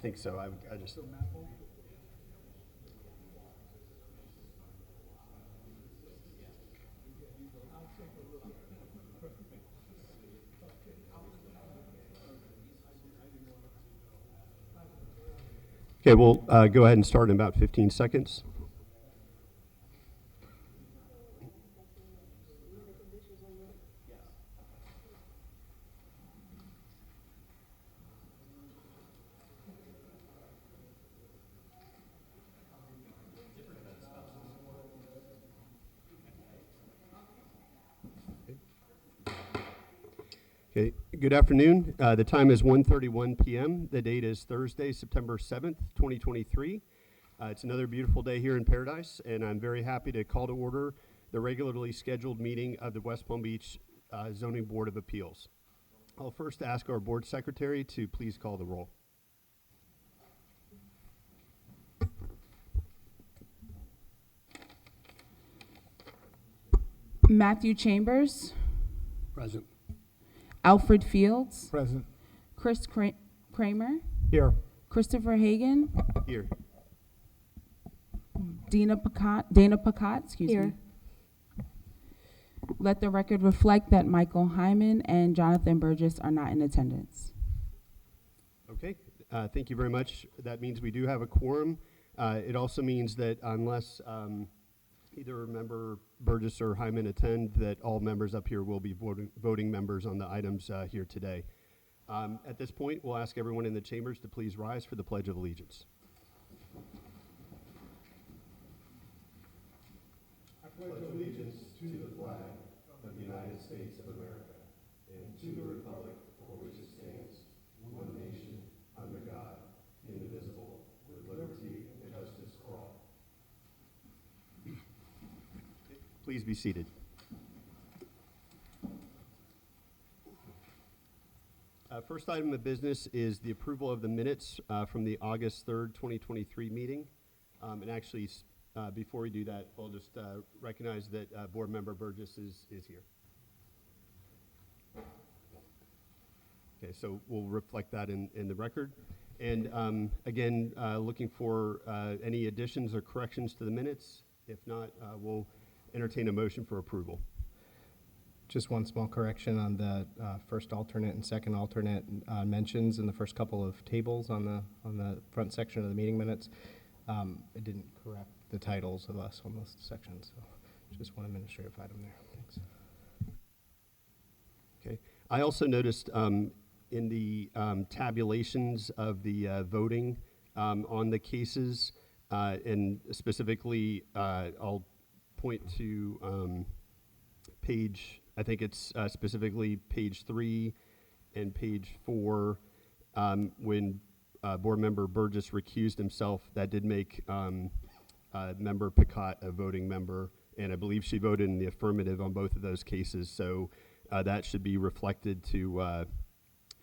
think so. I just. Okay, we'll go ahead and start in about 15 seconds. Okay, good afternoon. The time is 1:31 p.m. The date is Thursday, September 7th, 2023. It's another beautiful day here in Paradise, and I'm very happy to call to order the regularly scheduled meeting of the West Palm Beach Zoning Board of Appeals. I'll first ask our board secretary to please call the roll. Matthew Chambers. Present. Alfred Fields. Present. Chris Kramer. Here. Christopher Hagan. Here. Dana Pacat, excuse me. Let the record reflect that Michael Hyman and Jonathan Burgess are not in attendance. Okay, thank you very much. That means we do have a quorum. It also means that unless either member Burgess or Hyman attend, that all members up here will be voting members on the items here today. At this point, we'll ask everyone in the chambers to please rise for the Pledge of Allegiance. I pledge allegiance to the flag of the United States of America and to the republic for which it stands, one nation, under God, indivisible, with liberty and justice for all. Please be seated. First item of business is the approval of the minutes from the August 3rd, 2023 meeting. And actually, before we do that, we'll just recognize that Board Member Burgess is here. Okay, so we'll reflect that in the record. And again, looking for any additions or corrections to the minutes. If not, we'll entertain a motion for approval. Just one small correction on the first alternate and second alternate mentions in the first couple of tables on the front section of the meeting minutes. It didn't correct the titles of us on those sections, so just one administrative item there. Thanks. Okay. I also noticed in the tabulations of the voting on the cases, and specifically, I'll point to page, I think it's specifically page 3 and page 4, when Board Member Burgess recused himself. That did make Member Pacat a voting member, and I believe she voted in the affirmative on both of those cases. So that should be reflected to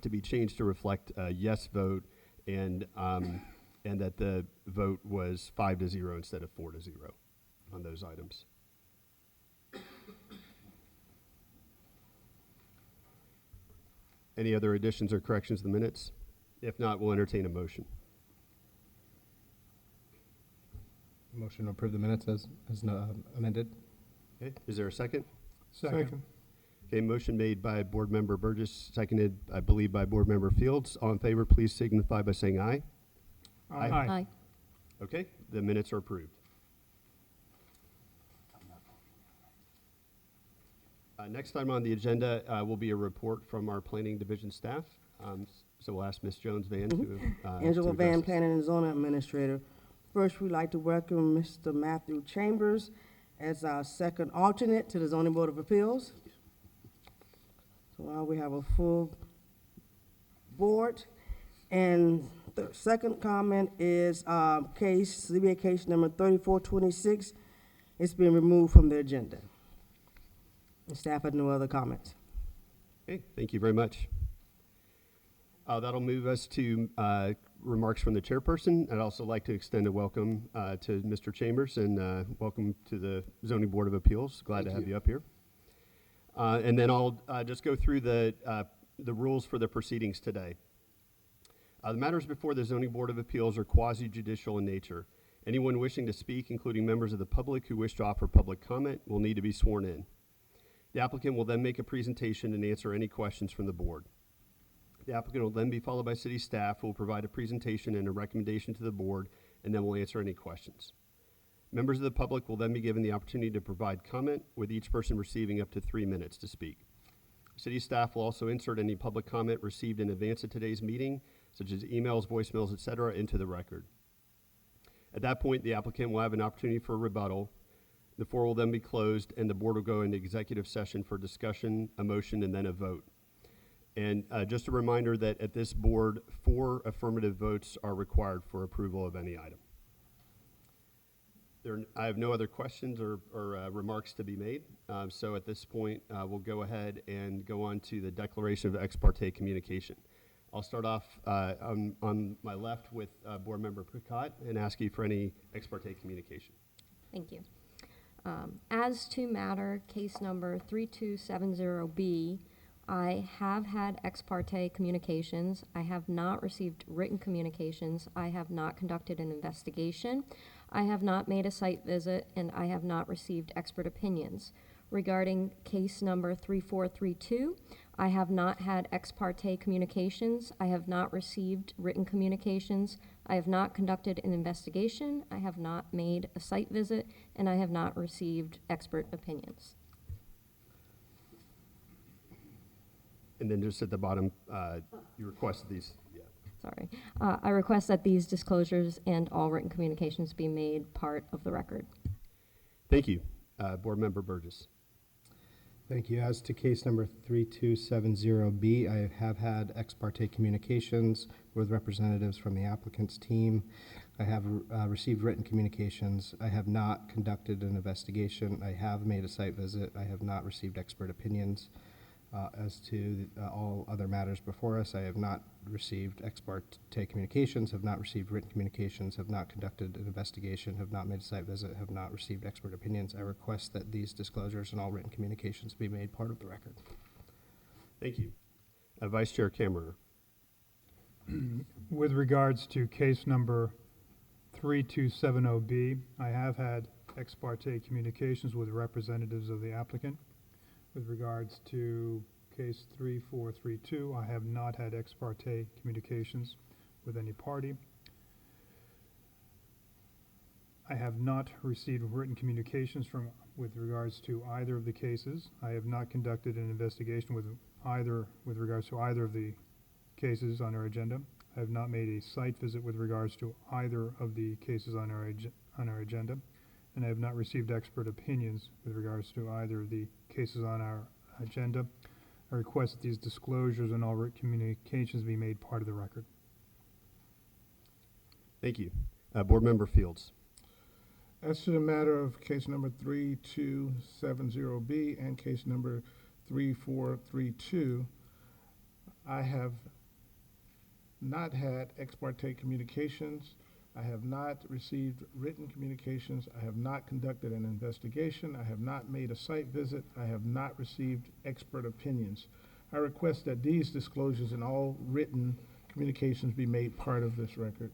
be changed to reflect a yes vote, and that the vote was 5-0 instead of 4-0 on those items. Any other additions or corrections to the minutes? If not, we'll entertain a motion. Motion to approve the minutes as amended. Okay, is there a second? Second. Okay, motion made by Board Member Burgess, seconded, I believe, by Board Member Fields. All in favor, please signify by saying aye. Aye. Aye. Okay, the minutes are approved. Next item on the agenda will be a report from our Planning Division staff. So we'll ask Ms. Jones-Van to Angela address Van, us. Planning and Zoning Administrator. First, we'd like to welcome Mr. Matthew Chambers as our second alternate to the Zoning Board of Appeals. So now we have a full board. And the second comment is ZBA case number 3426. It's been removed from the agenda. The staff had no other comments. Okay, thank you very much. That'll move us to remarks from the chairperson. I'd also like to extend a welcome to Mr. Chambers, and welcome to the Zoning Board of Appeals. Glad to have you up here. And then I'll just go through the rules for the proceedings today. The matters before the Zoning Board of Appeals are quasi-judicial in nature. Anyone wishing to speak, including members of the public who wish to offer public comment, will need to be sworn in. The applicant will then make a presentation and answer any questions from the board. The applicant will then be followed by city staff, who will provide a presentation and a recommendation to the board, and then will answer any questions. Members of the public will then be given the opportunity to provide comment, with each person receiving up to 3 minutes to speak. City staff will also insert any public comment received in advance of today's meeting, such as emails, voicemails, etc., into the record. At that point, the applicant will have an opportunity for a rebuttal. The floor will then be closed, and the board will go into executive session for discussion, a motion, and then a vote. And just a reminder that at this board, 4 affirmative votes are required for approval of any item. I have no other questions or remarks to be made. So at this point, we'll go ahead and go on to the declaration of ex parte communication. I'll start off on my left with Board Member Picott and ask you for any ex parte communication. Thank you. As to matter case number 3270B, I have had ex parte communications. I have not received written communications. I have not conducted an investigation. I have not made a site visit, and I have not received expert opinions. Regarding case number 3432, I have not had ex parte communications. I have not received written communications. I have not conducted an investigation. I have not made a site visit, and I have not received expert opinions. And then just at the bottom, you requested these. Yeah. Sorry. I request that these disclosures and all written communications be made part of the record. Thank you. Board Member Burgess. Thank you. As to case number 3270B, I have had ex parte communications with representatives from the applicant's team. I have received written communications. I have not conducted an investigation. I have made a site visit. I have not received expert opinions. As to all other matters before us, I have not received ex parte communications, have not received written communications, have not conducted an investigation, have not made a site visit, have not received expert opinions. I request that these disclosures and all written communications be made part of the record. Thank you. Vice Chair Kammerer. With regards to case number 3270B, I have had ex parte communications with representatives of the applicant. With regards to case 3432, I have not had ex parte communications with any party. I have not received written communications with regards to either of the cases. I have not conducted an investigation with regards to either of the cases on our agenda. I have not made a site visit with regards to either of the cases on our agenda. And I have not received expert opinions with regards to either of the cases on our agenda. I request that these disclosures and all written communications be made part of the record. Thank you. Board Member Fields. As to the matter of case number 3270B and case number 3432, I have not had ex parte communications. I have not received written communications. I have not conducted an investigation. I have not made a site visit. I have not received expert opinions. I request that these disclosures and all written communications be made part of this record.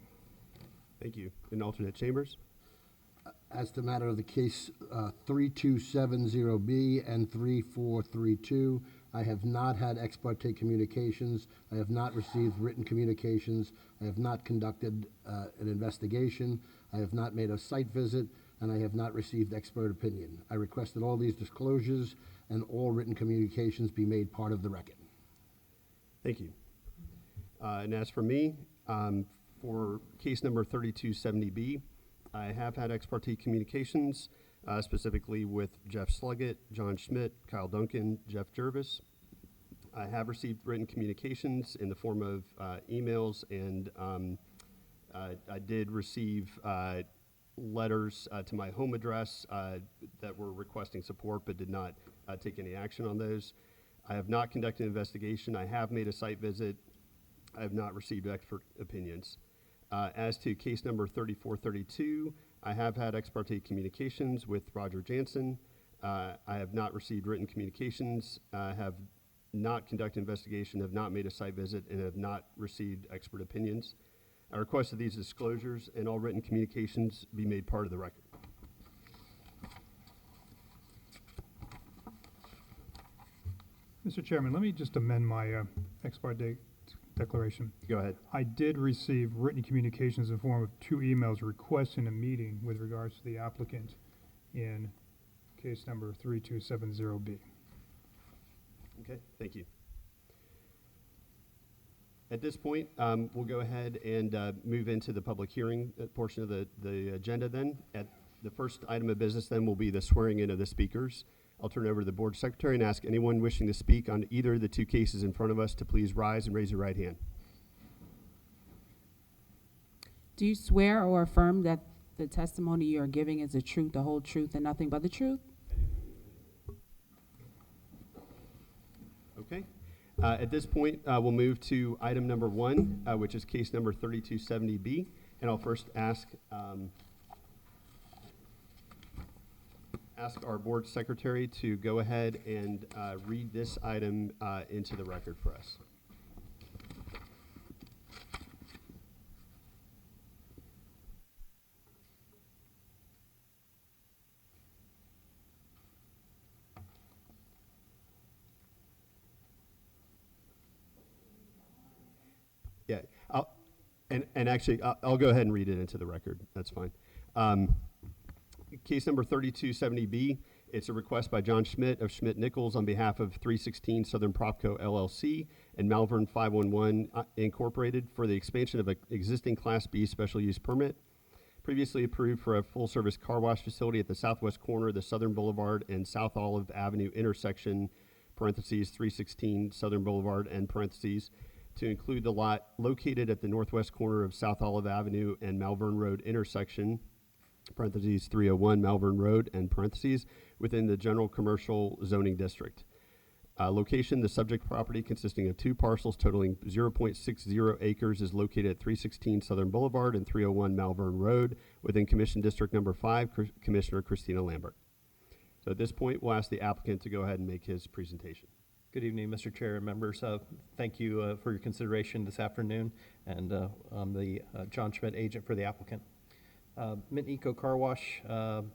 Thank you. And Alternate Chambers. As to the matter of the case 3270B and 3432, I have not had ex parte communications. I have not received written communications. I have not conducted an investigation. I have not made a site visit, and I have not received expert opinion. I request that all these disclosures and all written communications be made part of the record. Thank you. And as for me, for case number 3270B, I have had ex parte communications, specifically with Jeff Sluggett, John Schmidt, Kyle Duncan, Jeff Jervis. I have received written communications in the form of emails, and I did receive letters to my home address that were requesting support but did not take any action on those. I have not conducted an investigation. I have made a site visit. I have not received expert opinions. As to case number 3432, I have had ex parte communications with Roger Jansen. I have not received written communications. I have not conducted an investigation, have not made a site visit, and have not received expert opinions. I request that these disclosures and all written communications be made part of the record. Mr. Chairman, let me just amend my ex parte declaration. Go ahead. I did receive written communications in the form of 2 emails requesting a meeting with regards to the applicant in case number 3270B. Okay, thank you. At this point, we'll go ahead and move into the public hearing portion of the agenda then. At the first item of business then will be the swearing in of the speakers. I'll turn it over to the board secretary and ask anyone wishing to speak on either of the 2 cases in front of us to please rise and raise your right hand. Do you swear or affirm that the testimony you are giving is the truth, the whole truth, and nothing but the truth? Okay. At this point, we'll move to item number 1, which is case number 3270B. And I'll first ask our board secretary to go ahead and read this item into the record for us. Yeah, I'll go ahead and read it into the record. That's fine. Case number 3270B, it's a request by John Schmidt of Schmidt Nichols on behalf of 316 Southern Propco LLC and Malvern 511 Incorporated for the expansion of an existing Class B special use permit, previously approved for a full-service car wash facility at the southwest corner of the Southern Boulevard and South Olive Avenue intersection, parentheses 316 Southern Boulevard, end parentheses, to include the lot located at the northwest corner of South Olive Avenue and Malvern Road intersection, parentheses 301 Malvern Road, end parentheses, within the general commercial zoning district. Location, the subject property consisting of 2 parcels totaling 0.60 acres is located at 316 Southern Boulevard and 301 Malvern Road within Commission District Number 5, Commissioner Christina Lambert. So at this point, we'll ask the applicant to go ahead and make his presentation. Good evening, Mr. Chair and members. Thank you for your consideration this afternoon, and I'm the John Schmidt agent for the applicant. Mint Eco Car Wash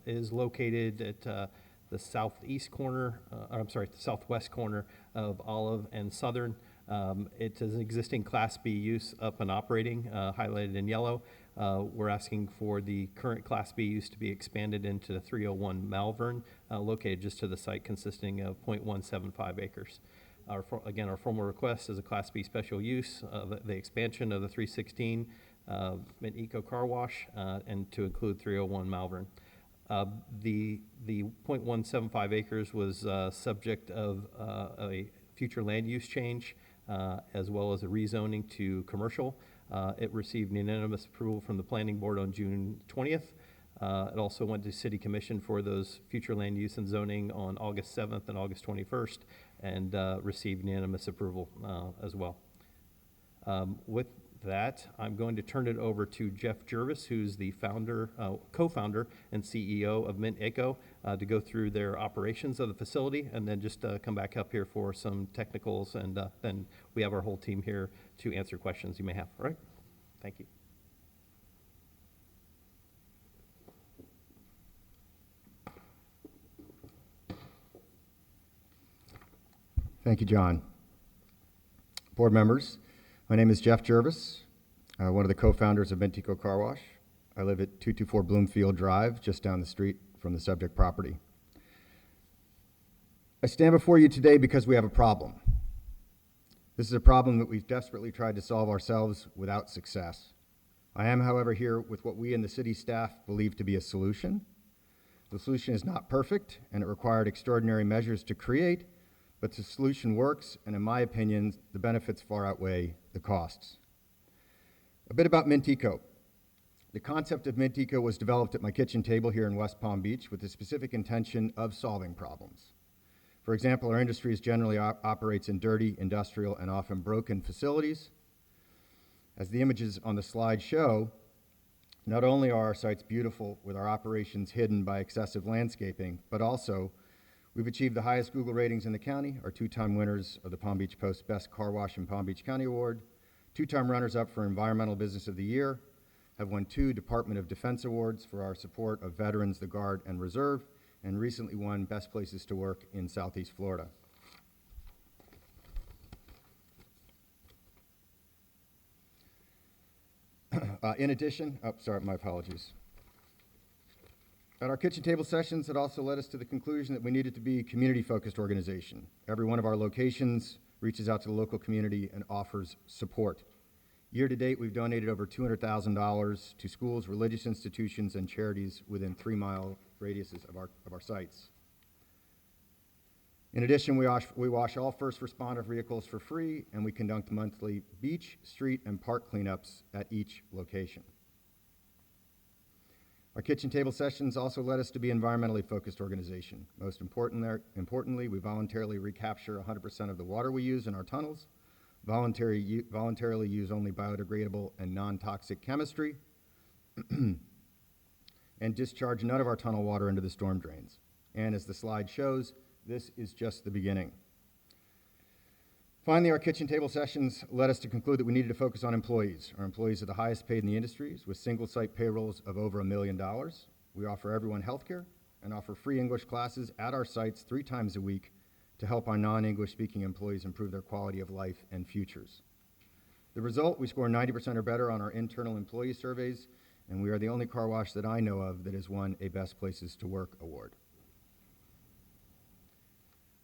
is located at the southwest corner of Olive and Southern. It is an existing Class B use up and operating, highlighted in yellow. We're asking for the current Class B use to be expanded into the 301 Malvern, located just to the site, consisting of 0.175 acres. Our formal request is a Class B special use of the expansion of the 316 Mint Eco Car Wash and to include 301 Malvern. The 0.175 acres was subject of a future land use change as well as a rezoning to commercial. It received unanimous approval from the Planning Board on June 20th. It also went to City Commission for those future land use and zoning on August 7th and August 21st and received unanimous approval as well. With that, I'm going to turn it over to Jeff Jervis, who's the founder, co-founder and CEO of Mint Eco, to go through their operations of the facility, and then just come back up here for some technicals, and then we have our whole team here to answer questions you may have. All right? Thank you. Thank you, John. Board members, my name is Jeff Jervis, one of the co-founders of Mint Eco Car Wash. I live at 224 Bloomfield Drive, just down the street from the subject property. I stand before you today because we have a problem. This is a problem that we've desperately tried to solve ourselves without success. I am, however, here with what we and the city staff believe to be a solution. The solution is not perfect, and it required extraordinary measures to create, but the solution works, and in my opinion, the benefits far outweigh the costs. A bit about Mint Eco. The concept of Mint Eco was developed at my kitchen table here in West Palm Beach with the specific intention of solving problems. For example, our industry generally operates in dirty, industrial, and often broken facilities. As the images on the slide show, not only are our sites beautiful with our operations hidden by excessive landscaping, but also We've achieved the highest Google ratings in the county, are two-time winners of the Palm Beach Post Best Car Wash in Palm Beach County Award, two-time runners-up for Environmental Business of the Year, have won 2 Department of Defense awards for our support of veterans, the Guard, and Reserve, and recently won Best Places to Work in Southeast Florida. In addition, my apologies. At our kitchen table sessions, it also led us to the conclusion that we needed to be a community-focused organization. Every one of our locations reaches out to the local community and offers support. Year to date, we've donated over $200,000 to schools, religious institutions, and charities within 3-mile radiuses of our sites. In addition, we wash all first responder vehicles for free, and we conduct monthly beach, street, and park cleanups at each location. Our kitchen table sessions also led us to be an environmentally focused organization. Most importantly, we voluntarily recapture 100% of the water we use in our tunnels, voluntarily use only biodegradable and non-toxic chemistry, and discharge none of our tunnel water into the storm drains. And as the slide shows, this is just the beginning. Finally, our kitchen table sessions led us to conclude that we needed to focus on employees. Our employees are the highest paid in the industries, with single-site payrolls of over $1 million. We offer everyone health care and offer free English classes at our sites 3 times a week to help our non-English speaking employees improve their quality of life and futures. The result, we score 90% or better on our internal employee surveys, and we are the only car wash that I know of that has won a Best Places to Work award.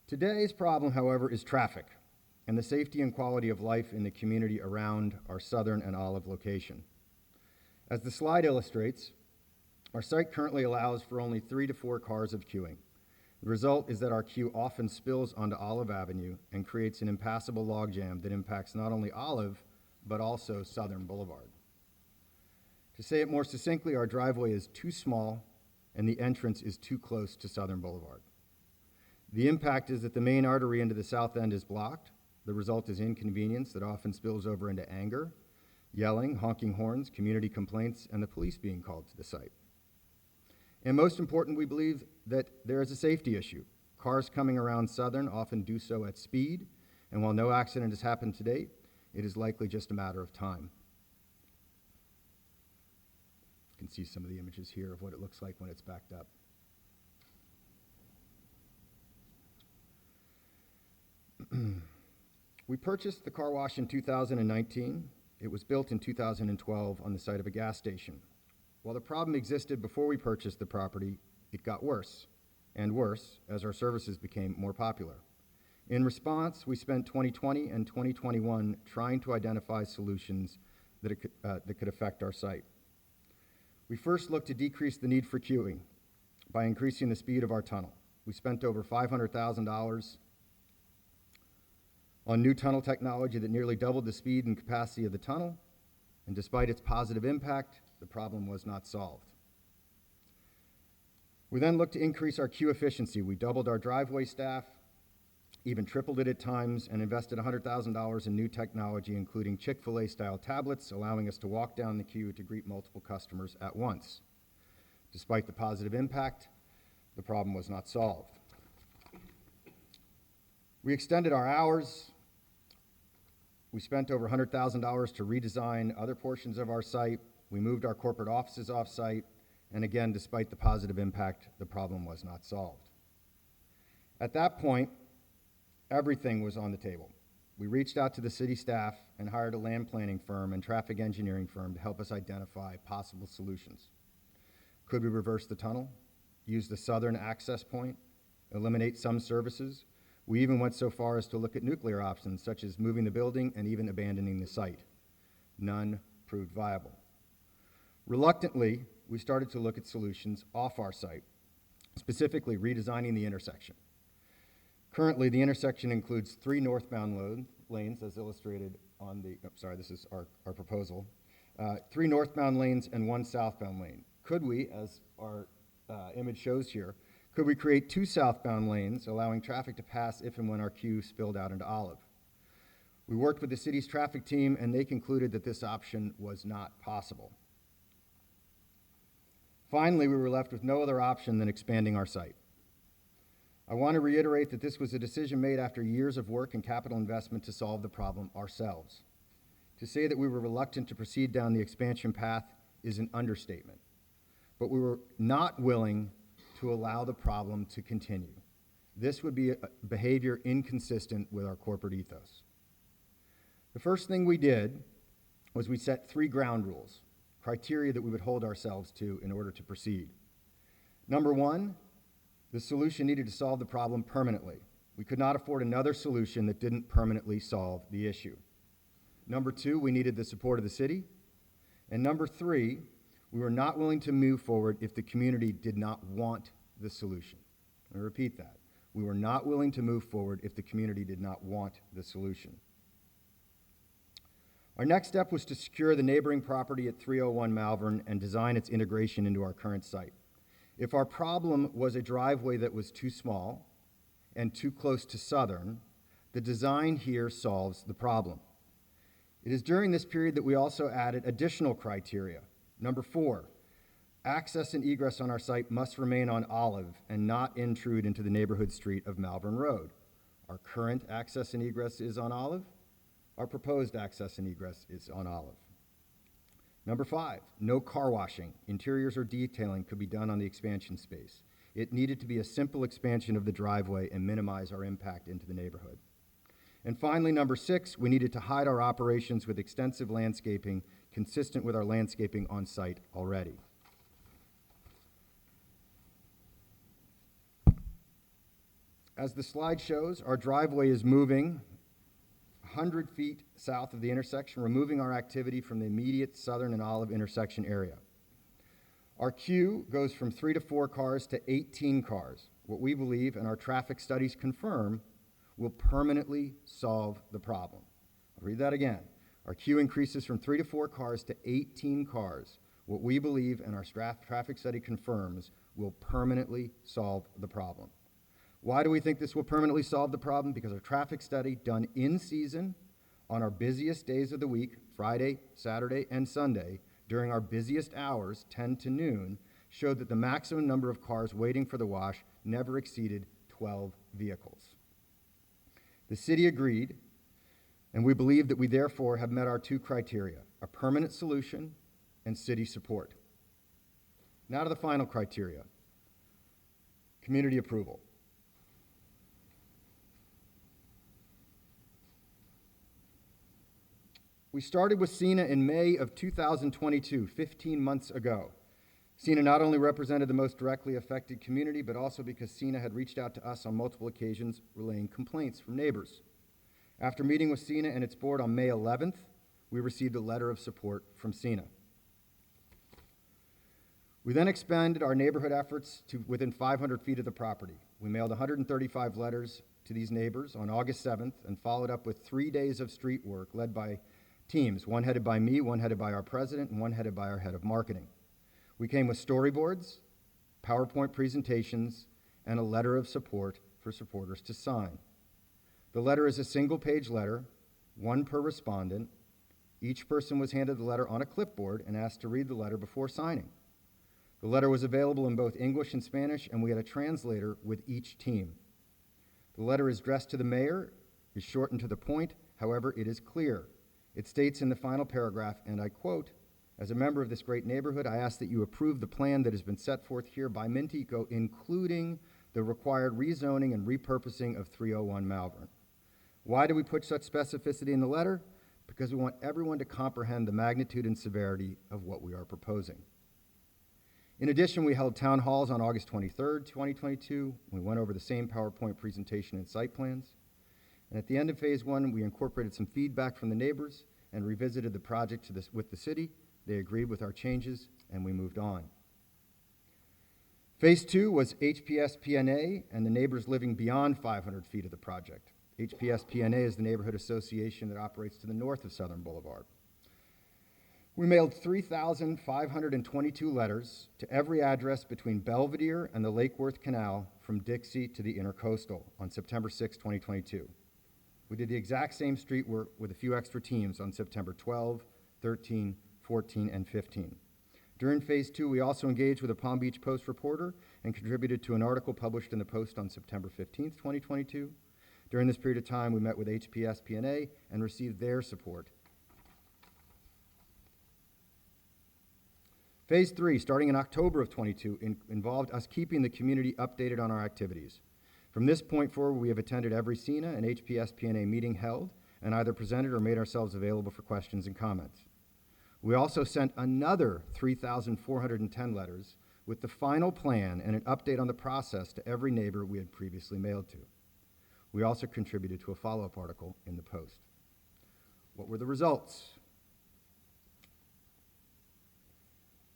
Today's problem, however, is traffic and the safety and quality of life in the community around our Southern and Olive location. As the slide illustrates, our site currently allows for only 3 to 4 cars of queuing. The result is that our queue often spills onto Olive Avenue and creates an impassable logjam that impacts not only Olive, but also Southern Boulevard. To say it more succinctly, our driveway is too small and the entrance is too close to Southern Boulevard. The impact is that the main artery into the south end is blocked. The result is inconvenience that often spills over into anger, yelling, honking horns, community complaints, and the police being called to the site. And most important, we believe that there is a safety issue. Cars coming around Southern often do so at speed, and while no accident has happened to date, it is likely just a matter of time. You can see some of the images here of what it looks like when it's backed up. We purchased the car wash in 2019. It was built in 2012 on the site of a gas station. While the problem existed before we purchased the property, it got worse and worse as our services became more popular. In response, we spent 2020 and 2021 trying to identify solutions that could affect our site. We first looked to decrease the need for queuing by increasing the speed of our tunnel. We spent over $500,000 on new tunnel technology that nearly doubled the speed and capacity of the tunnel, and despite its positive impact, the problem was not solved. We then looked to increase our queue efficiency. We doubled our driveway staff, even tripled it at times, and invested $100,000 in new technology, including Chick-fil-A style tablets, allowing us to walk down the queue to greet multiple customers at once. Despite the positive impact, the problem was not solved. We extended our hours. We spent over $100,000 to redesign other portions of our site. We moved our corporate offices off-site, and again, despite the positive impact, the problem was not solved. At that point, everything was on the table. We reached out to the city staff and hired a land planning firm and traffic engineering firm to help us identify possible solutions. Could we reverse the tunnel, use the southern access point, eliminate some services? We even went so far as to look at nuclear options, such as moving the building and even abandoning the site. None proved viable. Reluctantly, we started to look at solutions off our site, specifically redesigning the intersection. Currently, the intersection includes 3 northbound lanes, as illustrated on the, this is our proposal, 3 northbound lanes and 1 southbound lane. Could we, as our image shows here, could we create 2 southbound lanes, allowing traffic to pass if and when our queue spilled out into Olive? We worked with the city's traffic team, and they concluded that this option was not possible. Finally, we were left with no other option than expanding our site. I want to reiterate that this was a decision made after years of work and capital investment to solve the problem ourselves. To say that we were reluctant to proceed down the expansion path is an understatement, but we were not willing to allow the problem to continue. This would be a behavior inconsistent with our corporate ethos. The first thing we did was we set 3 ground rules, criteria that we would hold ourselves to in order to proceed. Number 1, the solution needed to solve the problem permanently. We could not afford another solution that didn't permanently solve the issue. Number 2, we needed the support of the city. And number 3, we were not willing to move forward if the community did not want the solution. I repeat that. We were not willing to move forward if the community did not want the solution. Our next step was to secure the neighboring property at 301 Malvern and design its integration into our current site. If our problem was a driveway that was too small and too close to Southern, the design here solves the problem. It is during this period that we also added additional criteria. Number 4, access and egress on our site must remain on Olive and not intrude into the neighborhood street of Malvern Road. Our current access and egress is on Olive. Our proposed access and egress is on Olive. Number 5, no car washing, interiors or detailing could be done on the expansion space. It needed to be a simple expansion of the driveway and minimize our impact into the neighborhood. And finally, number 6, we needed to hide our operations with extensive landscaping consistent with our landscaping on site already. As the slide shows, our driveway is moving 100 feet south of the intersection, removing our activity from the immediate Southern and Olive intersection area. Our queue goes from 3 to 4 cars to 18 cars, what we believe and our traffic studies confirm will permanently solve the problem. I'll read that again. Our queue increases from 3 to 4 cars to 18 cars, what we believe and our traffic study confirms will permanently solve the problem. Why do we think this will permanently solve the problem? Because our traffic study done in season on our busiest days of the week, Friday, Saturday, and Sunday, during our busiest hours, 10 to noon, showed that the maximum number of cars waiting for the wash never exceeded 12 vehicles. The city agreed, and we believe that we therefore have met our 2 criteria, a permanent solution and city support. Now to the final criteria, community approval. We started with CENA in May of 2022, 15 months ago. CENA not only represented the most directly affected community, but also because CENA had reached out to us on multiple occasions relaying complaints from neighbors. After meeting with CENA and its board on May 11th, we received a letter of support from CENA. We then expanded our neighborhood efforts to within 500 feet of the property. We mailed 135 letters to these neighbors on August 7th and followed up with 3 days of street work led by teams, one headed by me, one headed by our president, and one headed by our head of marketing. We came with storyboards, PowerPoint presentations, and a letter of support for supporters to sign. The letter is a single-page letter, 1 per respondent. Each person was handed the letter on a clipboard and asked to read the letter before signing. The letter was available in both English and Spanish, and we had a translator with each team. The letter is addressed to the mayor, is short and to the point, however, it is clear. It states in the final paragraph, and I quote, "As a member of this great neighborhood, I ask that you approve the plan that has been set forth here by Mintico, including the required rezoning and repurposing of 301 Malvern." Why do we put such specificity in the letter? Because we want everyone to comprehend the magnitude and severity of what we are proposing. In addition, we held town halls on August 23rd, 2022. We went over the same PowerPoint presentation and site plans. And at the end of phase 1, we incorporated some feedback from the neighbors and revisited the project with the city. They agreed with our changes, and we moved on. Phase 2 was HPS-PNA and the neighbors living beyond 500 feet of the project. HPS-PNA is the neighborhood association that operates to the north of Southern Boulevard. We mailed 3,522 letters to every address between Belvedere and the Lake Worth Canal from Dixie to the Intercoastal on September 6, 2022. We did the exact same street work with a few extra teams on September 12, 13, 14, and 15. During phase 2, we also engaged with a Palm Beach Post reporter and contributed to an article published in the Post on September 15th, 2022. During this period of time, we met with HPS-PNA and received their support. Phase 3, starting in October of 22, involved us keeping the community updated on our activities. From this point forward, we have attended every SENA and HPS-PNA meeting held and either presented or made ourselves available for questions and comments. We also sent another 3,410 letters with the final plan and an update on the process to every neighbor we had previously mailed to. We also contributed to a follow-up article in the Post. What were the results?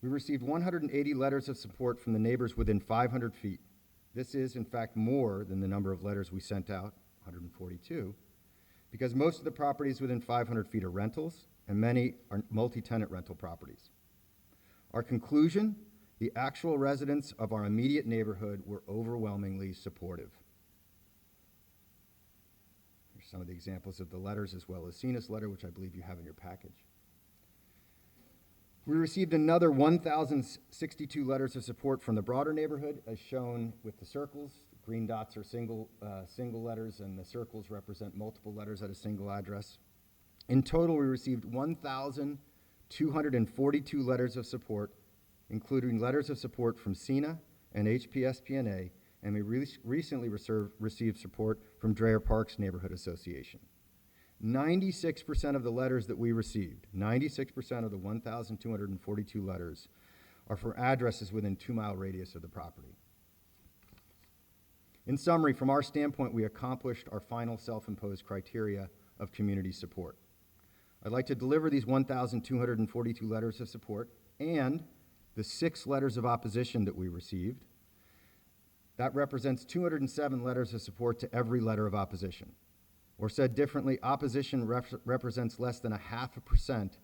We received 180 letters of support from the neighbors within 500 feet. This is, in fact, more than the number of letters we sent out, 142, because most of the properties within 500 feet are rentals, and many are multi-tenant rental properties. Our conclusion, the actual residents of our immediate neighborhood were overwhelmingly supportive. Here's some of the examples of the letters, as well as SENA's letter, which I believe you have in your package. We received another 1,062 letters of support from the broader neighborhood, as shown with the circles. Green dots are single letters, and the circles represent multiple letters at a single address. In total, we received 1,242 letters of support, including letters of support from SENA and HPS-PNA, and we recently received support from Dreher Parks Neighborhood Association. 96% of the letters that we received, 96% of the 1,242 letters, are for addresses within 2-mile radius of the property. In summary, from our standpoint, we accomplished our final self-imposed criteria of community support. I'd like to deliver these 1,242 letters of support and the 6 letters of opposition that we received. That represents 207 letters of support to every letter of opposition. Or said differently, opposition represents less than 0.5%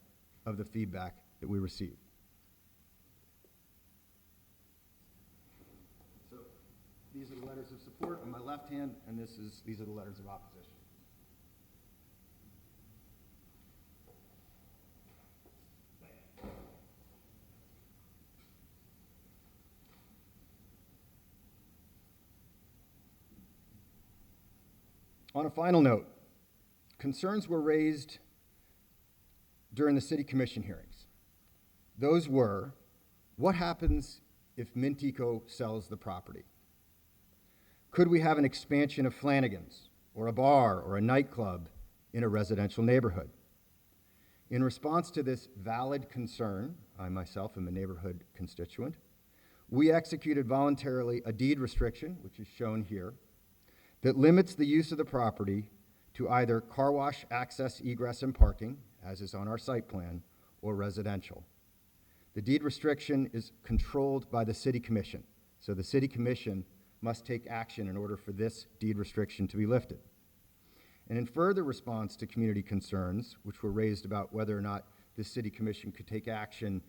of the feedback that we received. So these are the letters of support on my left hand, and these are the letters of opposition. On a final note, concerns were raised during the city commission hearings. Those were, what happens if Mintico sells the property? Could we have an expansion of Flanagan's or a bar or a nightclub in a residential neighborhood? In response to this valid concern, I myself am a neighborhood constituent, we executed voluntarily a deed restriction, which is shown here, that limits the use of the property to either car wash access, egress, and parking, as is on our site plan, or residential. The deed restriction is controlled by the city commission, so the city commission must take action in order for this deed restriction to be lifted. And in further response to community concerns, which were raised about whether or not the city commission could take action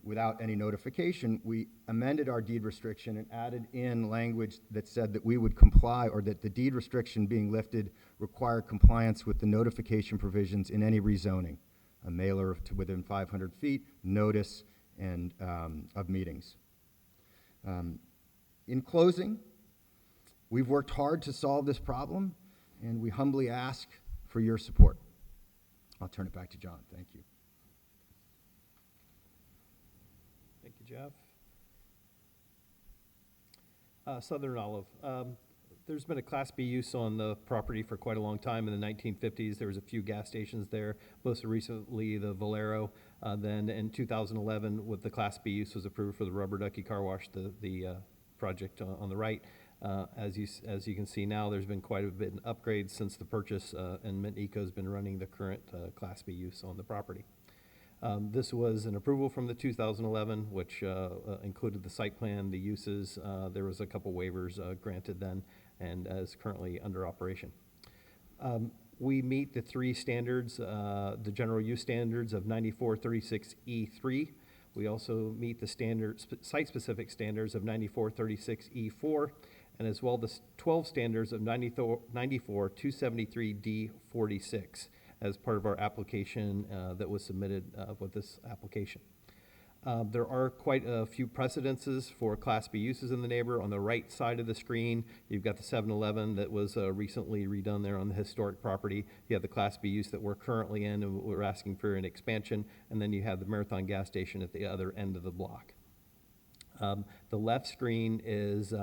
without any notification, we amended our deed restriction and added in language that said that we would comply, or that the deed restriction being lifted required compliance with the notification provisions in any rezoning, a mailer to within 500 feet, notice, and of meetings. In closing, we've worked hard to solve this problem, and we humbly ask for your support. I'll turn it back to John. Thank you. Thank you, Jeff. Southern Olive. There's been a Class B use on the property for quite a long time. In the 1950s, there was a few gas stations there. Most recently, the Valero. Then in 2011, with the Class B use was approved for the Rubber Ducky Car Wash, the project on the right. As you can see now, there's been quite a bit of upgrades since the purchase, and Mint Eco has been running the current Class B use on the property. This was an approval from the 2011, which included the site plan, the uses. There was a couple waivers granted then, and is currently under operation. We meet the 3 standards, the general use standards of 9436E3. We also meet the site-specific standards of 9436E4, and as well the 12 standards of 94273D46 as part of our application that was submitted with this application. There are quite a few precedences for Class B uses in the neighbor. On the right side of the screen, you've got the 7-Eleven that was recently redone there on the historic property. You have the Class B use that we're currently in, and we're asking for an expansion. And then you have the Marathon gas station at the other end of the block. The left screen is,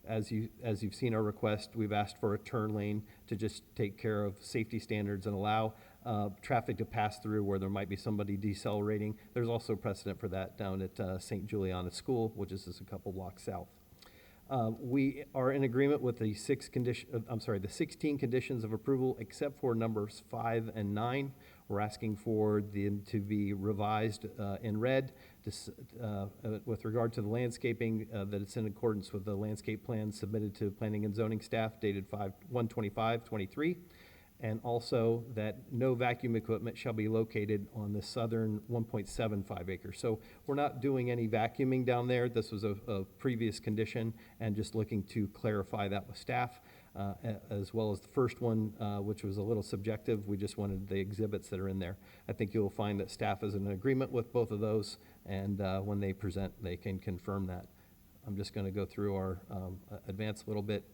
as you've seen our request, we've asked for a turn lane to just take care of safety standards and allow traffic to pass through where there might be somebody decelerating. There's also precedent for that down at St. Juliana School, which is just a couple blocks south. We are in agreement with the 16 conditions of approval, except for numbers 5 and 9. We're asking for them to be revised in red with regard to the landscaping, that it's in accordance with the landscape plan submitted to Planning and Zoning staff dated 1/25/23, and also that no vacuum equipment shall be located on the southern 1.75 acres. So we're not doing any vacuuming down there. This was a previous condition, and just looking to clarify that with staff, as well as the first one, which was a little subjective. We just wanted the exhibits that are in there. I think you'll find that staff is in agreement with both of those, and when they present, they can confirm that. I'm just going to go through our advance a little bit.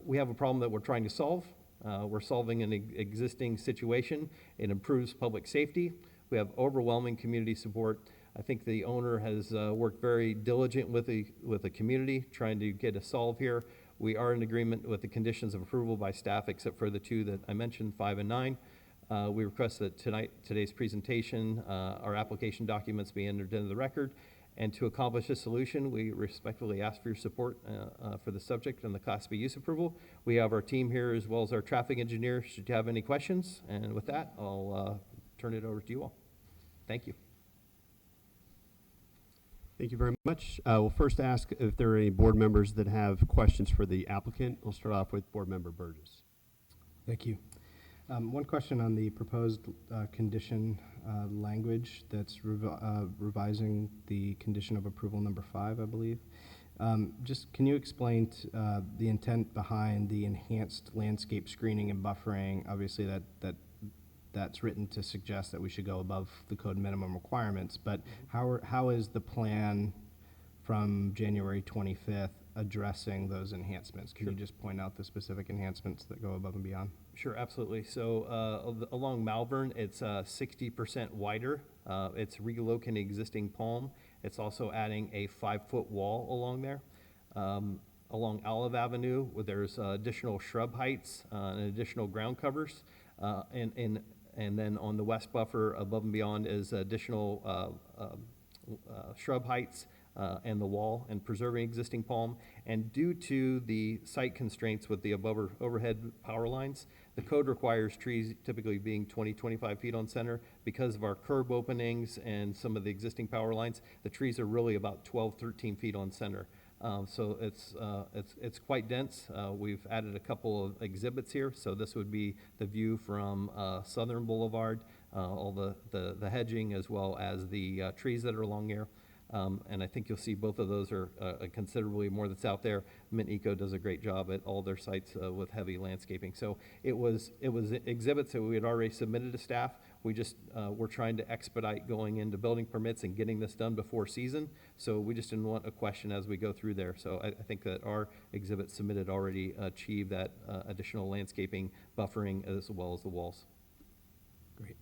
We have a problem that we're trying to solve. We're solving an existing situation. It improves public safety. We have overwhelming community support. I think the owner has worked very diligent with the community, trying to get a solve here. We are in agreement with the conditions of approval by staff, except for the two that I mentioned, 5 and 9. We request that today's presentation, our application documents be entered into the record. And to accomplish this solution, we respectfully ask for your support for the subject and the Class B use approval. We have our team here as well as our traffic engineer, should you have any questions. And with that, I'll turn it over to you all. Thank you. Thank you very much. We'll first ask if there are any board members that have questions for the applicant. I'll start off with Board Member Burgess. Thank you. One question on the proposed condition language that's revising the condition of approval number 5, I believe. Just can you explain the intent behind the enhanced landscape screening and buffering? Obviously, that's written to suggest that we should go above the code minimum requirements, but how is the plan from January 25th addressing those enhancements? Can you just point out the specific enhancements that go above and beyond? Sure, absolutely. So along Malvern, it's 60% wider. It's relocating existing palm. It's also adding a 5-foot wall along there. Along Olive Avenue, where there's additional shrub heights and additional ground covers. And then on the west buffer, above and beyond, is additional shrub heights and the wall, and preserving existing palm. And due to the site constraints with the above overhead power lines, the code requires trees typically being 20-25 feet on center. Because of our curb openings and some of the existing power lines, the trees are really about 12-13 feet on center. So it's quite dense. We've added a couple of exhibits here. So this would be the view from Southern Boulevard, all the hedging, as well as the trees that are along here. And I think you'll see both of those are considerably more that's out there. Mint Eco does a great job at all their sites with heavy landscaping. So it was exhibits that we had already submitted to staff. We just we're trying to expedite going into building permits and getting this done before season. So we just didn't want a question as we go through there. So I think that our exhibits submitted already achieve that additional landscaping, buffering, as well as the walls. Great.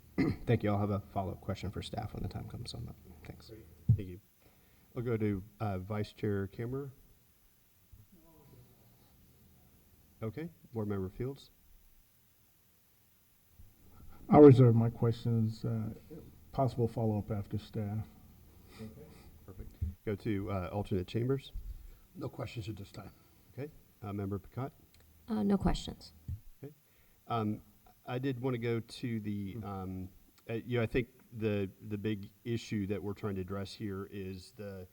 Thank you. I'll have a follow-up question for staff when the time comes on that. Thanks. Thank you. I'll go to Vice Chair Kammerer. Okay. Board Member Fields. I'll reserve my questions, possible follow-up after staff. Okay. Perfect. Go to Alternate Chambers. No questions at this time. Okay. Member Picott. No questions. Okay. I did want to go to the, I think the big issue that we're trying to address here is the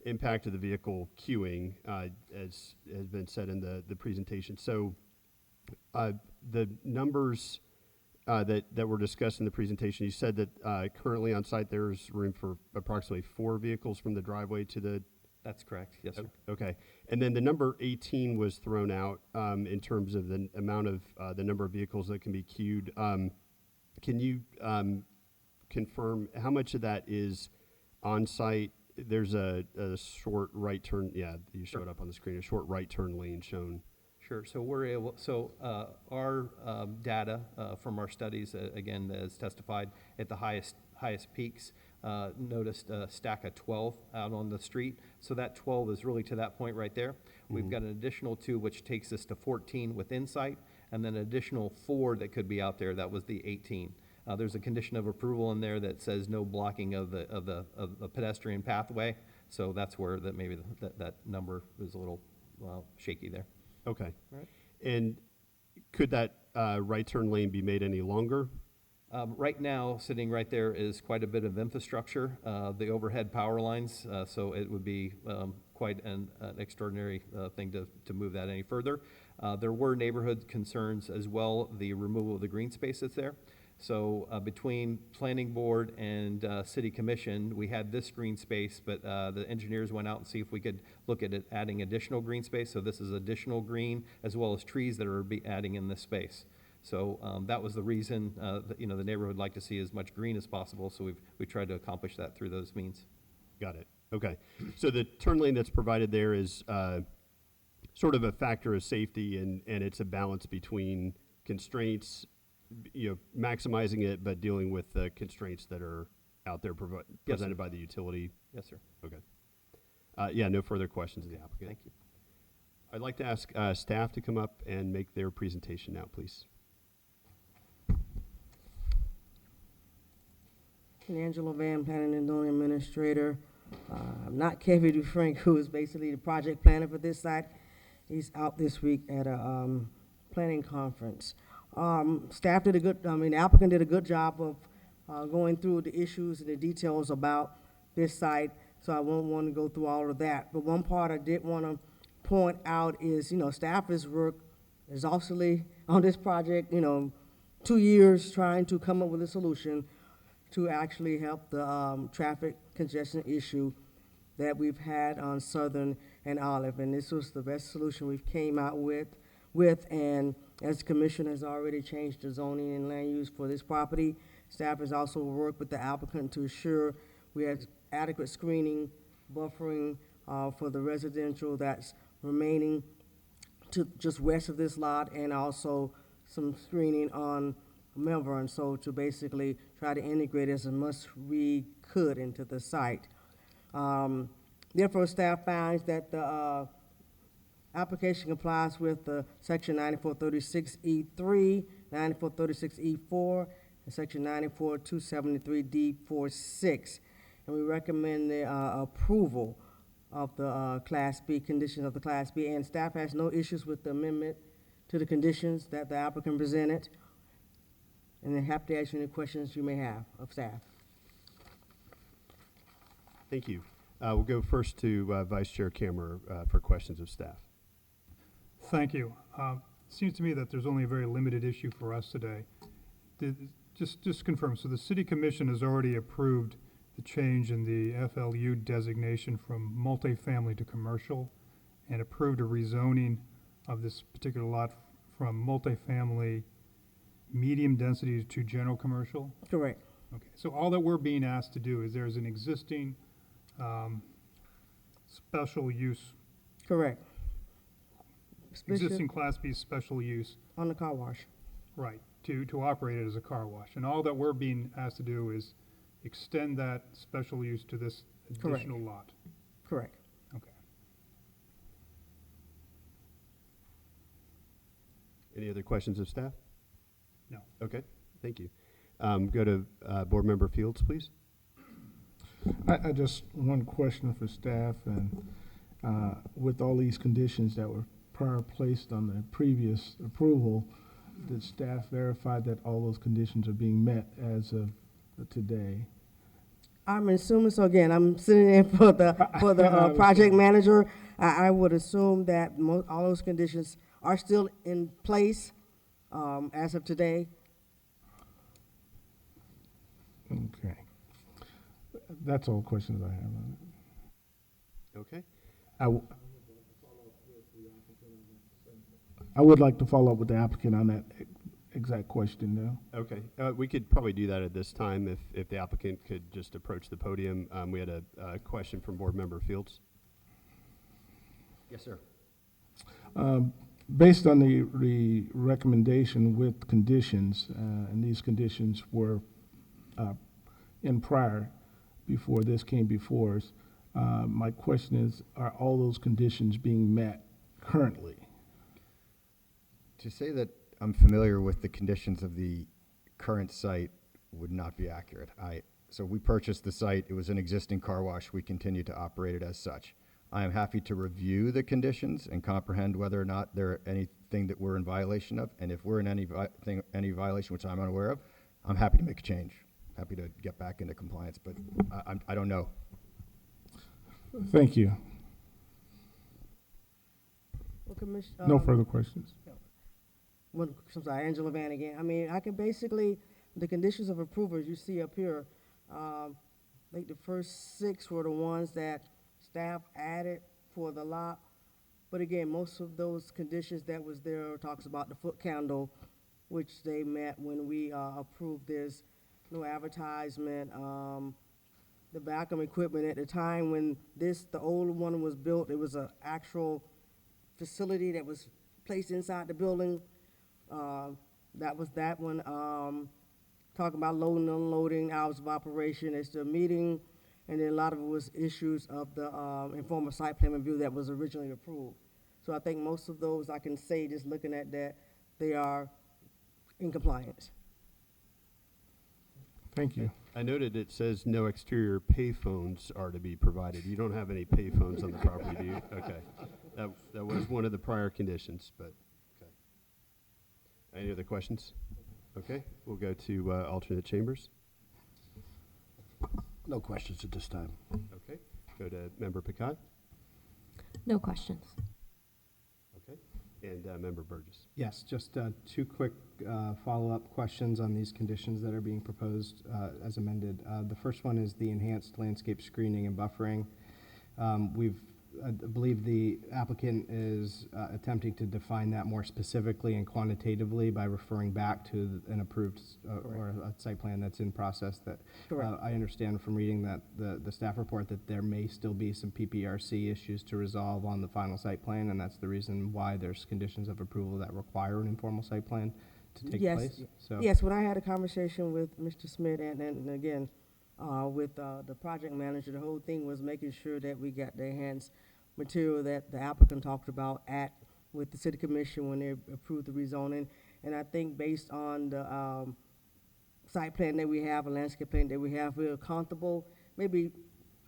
impact of the vehicle queuing, as has been said in the presentation. So the numbers that were discussed in the presentation, you said that currently on site there's room for approximately 4 vehicles from the driveway to the... That's correct. Yes, sir. Okay. And then the number 18 was thrown out in terms of the amount of the number of vehicles that can be queued. Can you confirm how much of that is on-site? There's a short right turn, yeah, you showed up on the screen, a short right turn lane shown. Sure. So our data from our studies, again, as testified at the highest peaks, noticed a stack of 12 out on the street. So that 12 is really to that point right there. We've got an additional 2, which takes us to 14 within sight, and then an additional 4 that could be out there. That was the 18. There's a condition of approval in there that says no blocking of the pedestrian pathway. So that's where maybe that number is a little shaky there. Okay. Right. And could that right turn lane be made any longer? Right now, sitting right there is quite a bit of infrastructure, the overhead power lines, so it would be quite an extraordinary thing to move that any further. There were neighborhood concerns as well, the removal of the green space that's there. So between planning board and city commission, we had this green space, but the engineers went out and see if we could look at it adding additional green space. So this is additional green as well as trees that are adding in this space. So that was the reason that, the neighborhood would like to see as much green as possible. So we tried to accomplish that through those means. Got it. Okay. So the turn lane that's provided there is sort of a factor of safety, and it's a balance between constraints, maximizing it, but dealing with the constraints that are out there presented by the utility. Yes, sir. Okay. Yeah, no further questions of the applicant. Thank you. I'd like to ask staff to come up and make their presentation now, please. Angela Van, Planning and Zoning Administrator. Not Kevin DuFrank, who is basically the project planner for this site. He's out this week at a planning conference. Staff did the applicant did a good job of going through the issues and the details about this site, so I won't want to go through all of that. But one part I did want to point out is, staff has worked exhaustively on this project, 2 years trying to come up with a solution to actually help the traffic congestion issue that we've had on Southern and Olive. And this was the best solution we've came out with, and as the commission has already changed the zoning and land use for this property, staff has also worked with the applicant to ensure we have adequate screening, buffering for the residential that's remaining to just west of this lot, and also some screening on Melbourne, so to basically try to integrate as much we could into the site. Therefore, staff finds that the application complies with the section 9436E3, 9436E4, and section 94273D46. And we recommend the approval of the Class B, conditions of the Class B, and staff has no issues with the amendment to the conditions that the applicant presented. And I'm happy to answer any questions you may have of staff. Thank you. We'll go first to Vice Chair Kammerer for questions of staff. Thank you. It seems to me that there's only a very limited issue for us today. Just confirm, so the City Commission has already approved the change in the FLU designation from multifamily to commercial and approved a rezoning of this particular lot from multifamily medium density to general commercial? Correct. Okay, so all that we're being asked to do is there's an existing special use, Correct. existing Class B special use, On the car wash. right, to operate it as a car wash. And all that we're being asked to do is extend that special use to this Correct. additional lot. Correct. Okay. Any other questions of staff? No. Okay, thank you. Go to Board Member Fields, please. I just, one question for staff, and with all these conditions that were prior placed on the previous approval, did staff verify that all those conditions are being met as of today? I'm assuming, so again, I'm sitting in for the project manager. I would assume that all those conditions are still in place as of today. Okay. That's all questions I have on it. Okay. I would like to follow up with the applicant on that exact question now. Okay, we could probably do that at this time if the applicant could just approach the podium. We had a question from Board Member Fields. Yes, sir. Based on the recommendation with conditions, and these conditions were in prior, before this came before us, my question is, are all those conditions being met currently? To say that I'm familiar with the conditions of the current site would not be accurate. So we purchased the site, it was an existing car wash, we continue to operate it as such. I am happy to review the conditions and comprehend whether or not there are anything that we're in violation of, and if we're in any violation which I'm unaware of, I'm happy to make a change, happy to get back into compliance, but I don't know. Thank you. Well, No further questions. I'm sorry, Angela Van I mean, I can basically, the conditions of approval, as you see up here, I think the first 6 were the ones that staff added for the lot. But again, most of those conditions that was there talks about the foot candle, which they met when we approved this, no advertisement, the vacuum equipment. At the time when the old one was built, it was an actual facility that was placed inside the building. That was that one. Talking about loading and unloading, hours of operation, it's the meeting, and then a lot of it was issues of the informal site plan review that was originally approved. So I think most of those, I can say, just looking at that, they are in compliance. Thank you. I noted it says no exterior payphones are to be provided. You don't have any payphones on the property, do you? Okay. That was one of the prior conditions, but, okay. Any other questions? Okay, we'll go to alternate Chambers. No questions at this time. Okay, go to Member Picard. No questions. Okay, and Member Burgess. Yes, just 2 quick follow-up questions on these conditions that are being proposed as amended. The first one is the enhanced landscape screening and buffering. I believe the applicant is attempting to define that more specifically and quantitatively by referring back to an approved or a site plan that's in process. That I understand from reading that the staff report that there may still be some PPRC issues to resolve on the final site plan, and that's the reason why there's conditions of approval that require an informal site plan to take place. So Yes, when I had a conversation with Mr. Smith and again, with the project manager, the whole thing was making sure that we got the enhanced material that the applicant talked about with the city commission when they approved the rezoning. And I think based on the site plan that we have, a landscape plan that we have, we're comfortable, maybe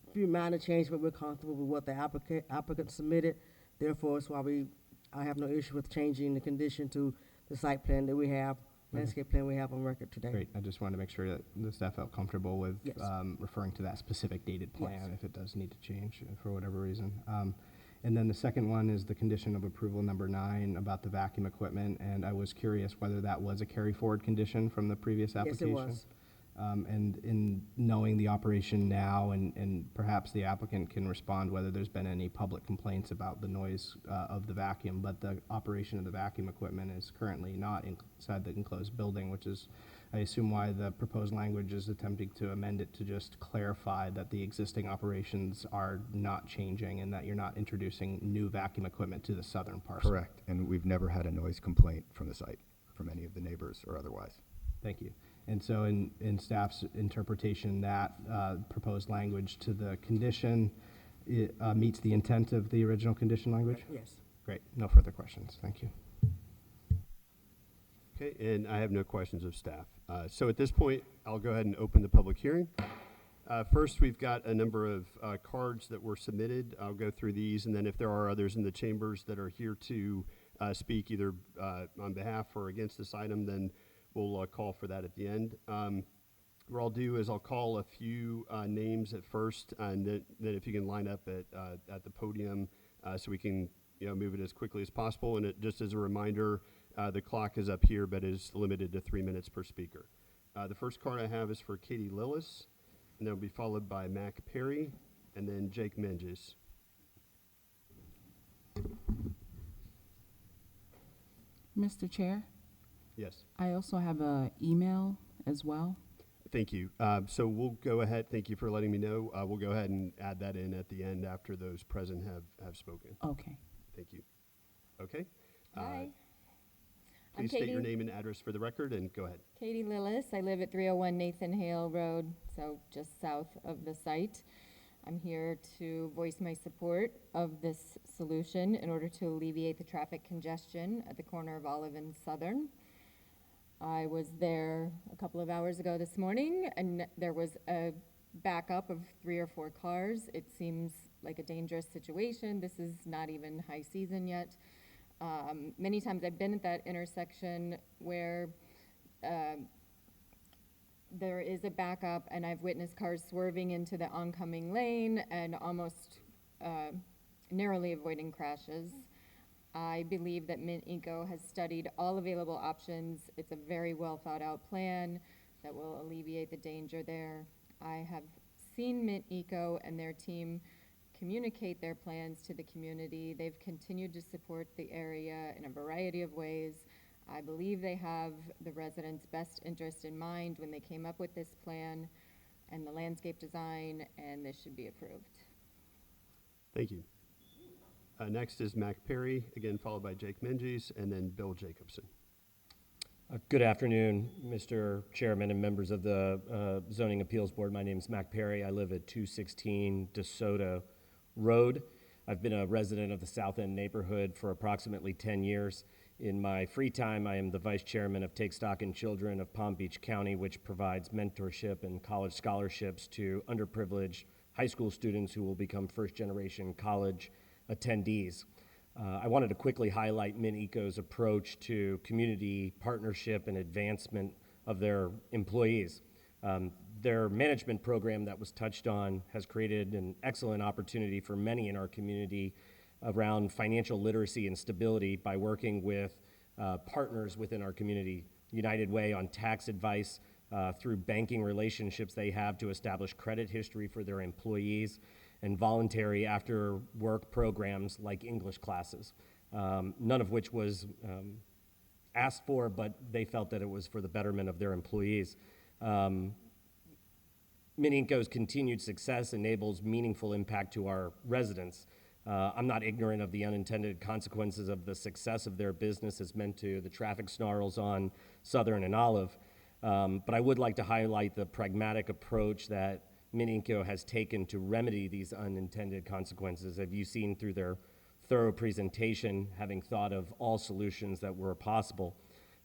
a few minor changes, but we're comfortable with what the applicant submitted. Therefore, it's why I have no issue with changing the condition to the site plan that we have, landscape plan we have on record today. great. I just wanted to make sure that the staff felt comfortable with Yes. referring to that specific dated plan Yes. if it does need to change for whatever reason. And then the second one is the condition of approval number 9 about the vacuum equipment, and I was curious whether that was a carry forward condition from the previous Yes, it application. was. And in knowing the operation now, and perhaps the applicant can respond whether there's been any public complaints about the noise of the vacuum, but the operation of the vacuum equipment is currently not inside the enclosed building, which is, I assume, why the proposed language is attempting to amend it to just clarify that the existing operations are not changing and that you're not introducing new vacuum equipment to the southern parcel. Correct, and we've never had a noise complaint from the site, from any of the neighbors or otherwise. Thank you. And so in staff's interpretation, that proposed language to the condition meets the intent of the original condition language? Yes. Great. No further questions. Thank you. Okay, and I have no questions of staff. So at this point, I'll go ahead and open the public hearing. First, we've got a number of cards that were submitted. I'll go through these, and then if there are others in the chambers that are here to speak either on behalf or against this item, then we'll call for that at the end. What I'll do is I'll call a few names at first, and then if you can line up at the podium so we can move it as quickly as possible. And just as a reminder, the clock is up here, but is limited to 3 minutes per speaker. The first card I have is for Katie Lillis, and that'll be followed by Mac Perry, and then Jake Menges. Mr. Chair, Yes. I also have a email as well. Thank you. So we'll go ahead. Thank you for letting me know. We'll go ahead and add that in at the end after those present have spoken. Okay. Thank you. Okay. Hi. Please state your name and address for the record and go ahead. Katie Lillis. I live at 301 Nathan Hale Road, so just south of the site. I'm here to voice my support of this solution in order to alleviate the traffic congestion at the corner of Olive and Southern. I was there a couple of hours ago this morning, and there was a backup of 3 or 4 cars. It seems like a dangerous situation. This is not even high season yet. Many times I've been at that intersection where there is a backup, and I've witnessed cars swerving into the oncoming lane and almost narrowly avoiding crashes. I believe that Mint Eco has studied all available options. It's a very well thought out plan that will alleviate the danger there. I have seen Mint Eco and their team communicate their plans to the community. They've continued to support the area in a variety of ways. I believe they have the residents' best interest in mind when they came up with this plan and the landscape design, and this should be approved. Thank you. Next is Mac Perry, again followed by Jake Menges, and then Bill Jacobson. Good afternoon, Mr. Chairman and members of the Zoning Appeals Board. My name is Mac Perry. I live at 216 DeSoto Road. I've been a resident of the South End neighborhood for approximately 10 years. In my free time, I am the vice chairman of Take Stock in Children of Palm Beach County, which provides mentorship and college scholarships to underprivileged high school students who will become first-generation college attendees. I wanted to quickly highlight Mint Eco's approach to community partnership and advancement of their employees. Their management program that was touched on has created an excellent opportunity for many in our community around financial literacy and stability by working with partners within our community. United Way on tax advice, through banking relationships they have to establish credit history for their employees, and voluntary after-work programs like English classes, none of which was asked for, but they felt that it was for the betterment of their employees. Mint Eco's continued success enables meaningful impact to our residents. I'm not ignorant of the unintended consequences of the success of their business has meant to the traffic snarls on Southern and Olive, but I would like to highlight the pragmatic approach that Mint Eco has taken to remedy these unintended consequences. Have you seen through their thorough presentation, having thought of all solutions that were possible?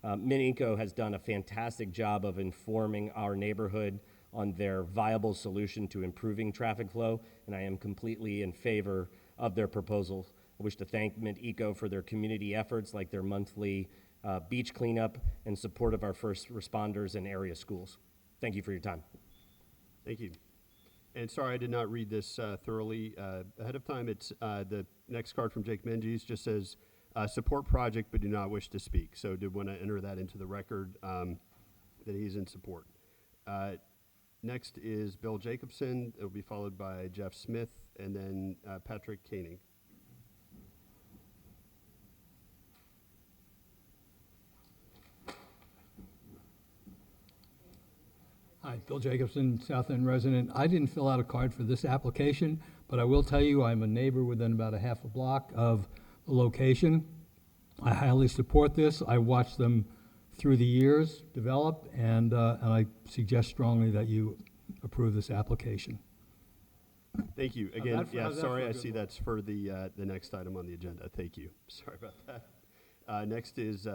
Mint Eco has done a fantastic job of informing our neighborhood on their viable solution to improving traffic flow, and I am completely in favor of their proposal. I wish to thank Mint Eco for their community efforts like their monthly beach cleanup and support of our first responders and area schools. Thank you for your time. Thank you. And sorry, I did not read this thoroughly ahead of time. It's the next card from Jake Menges just says, support project but do not wish to speak. So did want to enter that into the record that he's in support. Next is Bill Jacobson. It'll be followed by Jeff Smith and then Patrick Koenig. Hi, Bill Jacobson, South End resident. I didn't fill out a card for this application, but I will tell you I'm a neighbor within about a half a block of the location. I highly support this. I watched them through the years develop, and I suggest strongly that you approve this application. Thank you. How's Again, that for- yeah, how's that sorry, for a I good see one? that's for the next item on the agenda. Thank you. Sorry about that. Next is,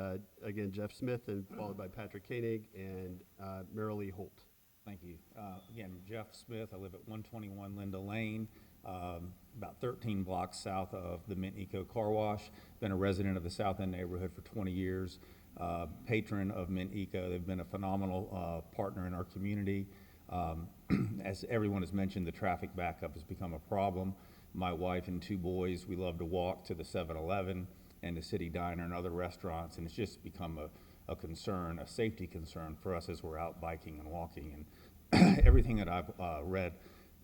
again, Jeff Smith, and followed by Patrick Koenig and Marilee Holt. Thank you. Again, Jeff Smith. I live at 121 Linda Lane, about 13 blocks south of the Mint Eco Car Wash. Been a resident of the South End neighborhood for 20 years. Patron of Mint Eco. They've been a phenomenal partner in our community. As everyone has mentioned, the traffic backup has become a problem. My wife and 2 boys, we love to walk to the 7-Eleven and the City Diner and other restaurants, and it's just become a concern, a safety concern for us as we're out biking and walking. And everything that I've read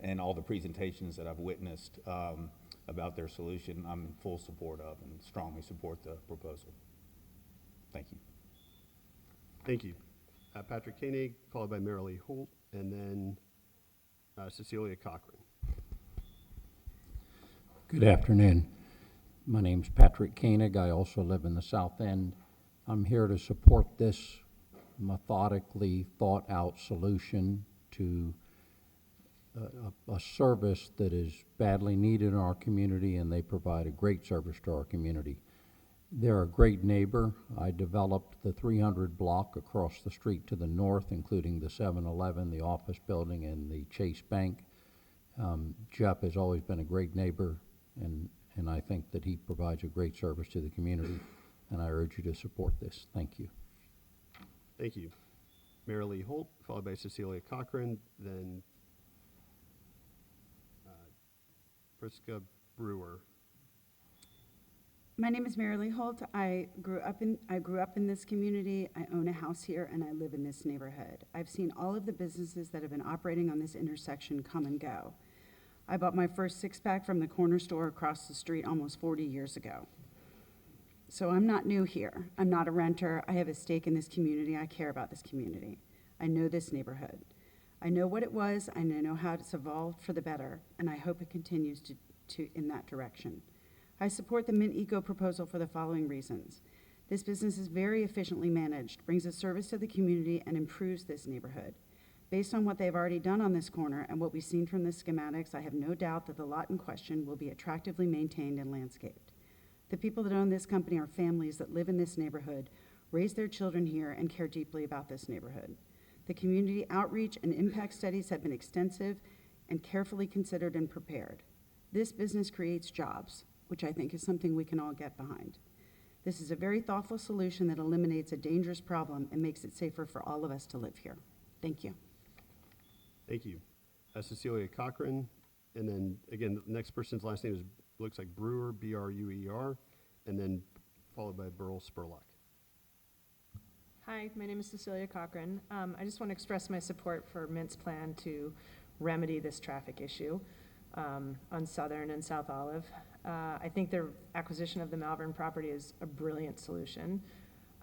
and all the presentations that I've witnessed about their solution, I'm in full support of and strongly support the proposal. Thank you. Thank you. Patrick Koenig, followed by Marilee Holt, and then Cecilia Cochran. Good afternoon. My name's Patrick Koenig. I also live in the South End. I'm here to support this methodically thought-out solution to a service that is badly needed in our community, and they provide a great service to our community. They're a great neighbor. I developed the 300 block across the street to the north, including the 7-Eleven, the office building, and the Chase Bank. Jeff has always been a great neighbor, and I think that he provides a great service to the community, and I urge you to support this. Thank you. Thank you. Marilee Holt, followed by Cecilia Cochran, then Priska Brewer. My name is Marilee Holt. I grew up in this community. I own a house here, and I live in this neighborhood. I've seen all of the businesses that have been operating on this intersection come and go. I bought my first six-pack from the corner store across the street almost 40 years ago. So I'm not new here. I'm not a renter. I have a stake in this community. I care about this community. I know this neighborhood. I know what it was, and I know how it's evolved for the better, and I hope it continues to in that direction. I support the Mint Eco proposal for the following reasons. This business is very efficiently managed, brings a service to the community, and improves this neighborhood. Based on what they've already done on this corner and what we've seen from the schematics, I have no doubt that the lot in question will be attractively maintained and landscaped. The people that own this company are families that live in this neighborhood, raise their children here, and care deeply about this neighborhood. The community outreach and impact studies have been extensive and carefully considered and prepared. This business creates jobs, which I think is something we can all get behind. This is a very thoughtful solution that eliminates a dangerous problem and makes it safer for all of us to live here. Thank you. Thank you. Cecilia Cochran, and then again, the next person's last name looks like Brewer, B-R-U-E-R, and then followed by Burl Spurlock. Hi, my name is Cecilia Cochran. I just want to express my support for Mint's plan to remedy this traffic issue on Southern and South Olive. I think their acquisition of the Malvern property is a brilliant solution.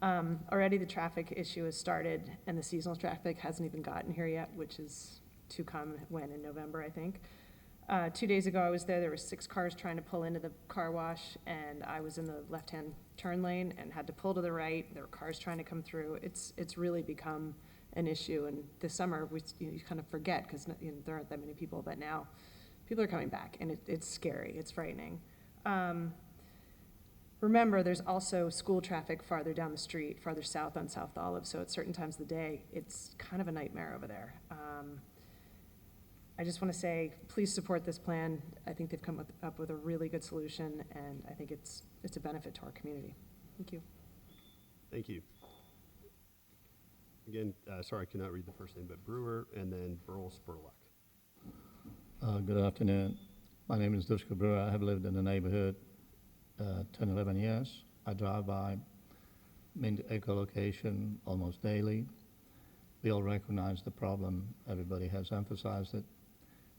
Already the traffic issue has started, and the seasonal traffic hasn't even gotten here yet, which is to come when in November, I think. 2 days ago I was there were 6 cars trying to pull into the car wash, and I was in the left-hand turn lane and had to pull to the right. There were cars trying to come through. It's really become an issue, and this summer you kind of forget because there aren't that many people, but now people are coming back, and it's scary, it's frightening. Remember, there's also school traffic farther down the street, farther south on South Olive, so at certain times of the day, it's kind of a nightmare over there. I just want to say, please support this plan. I think they've come up with a really good solution, and I think it's a benefit to our community. Thank you. Thank you. Again, sorry, I cannot read the first name, but Brewer, and then Burl Spurlock. Good afternoon. My name is Dushka Brewer. I have lived in the neighborhood 10, 11 years. I drive by Mint Eco location almost daily. We all recognize the problem. Everybody has emphasized it.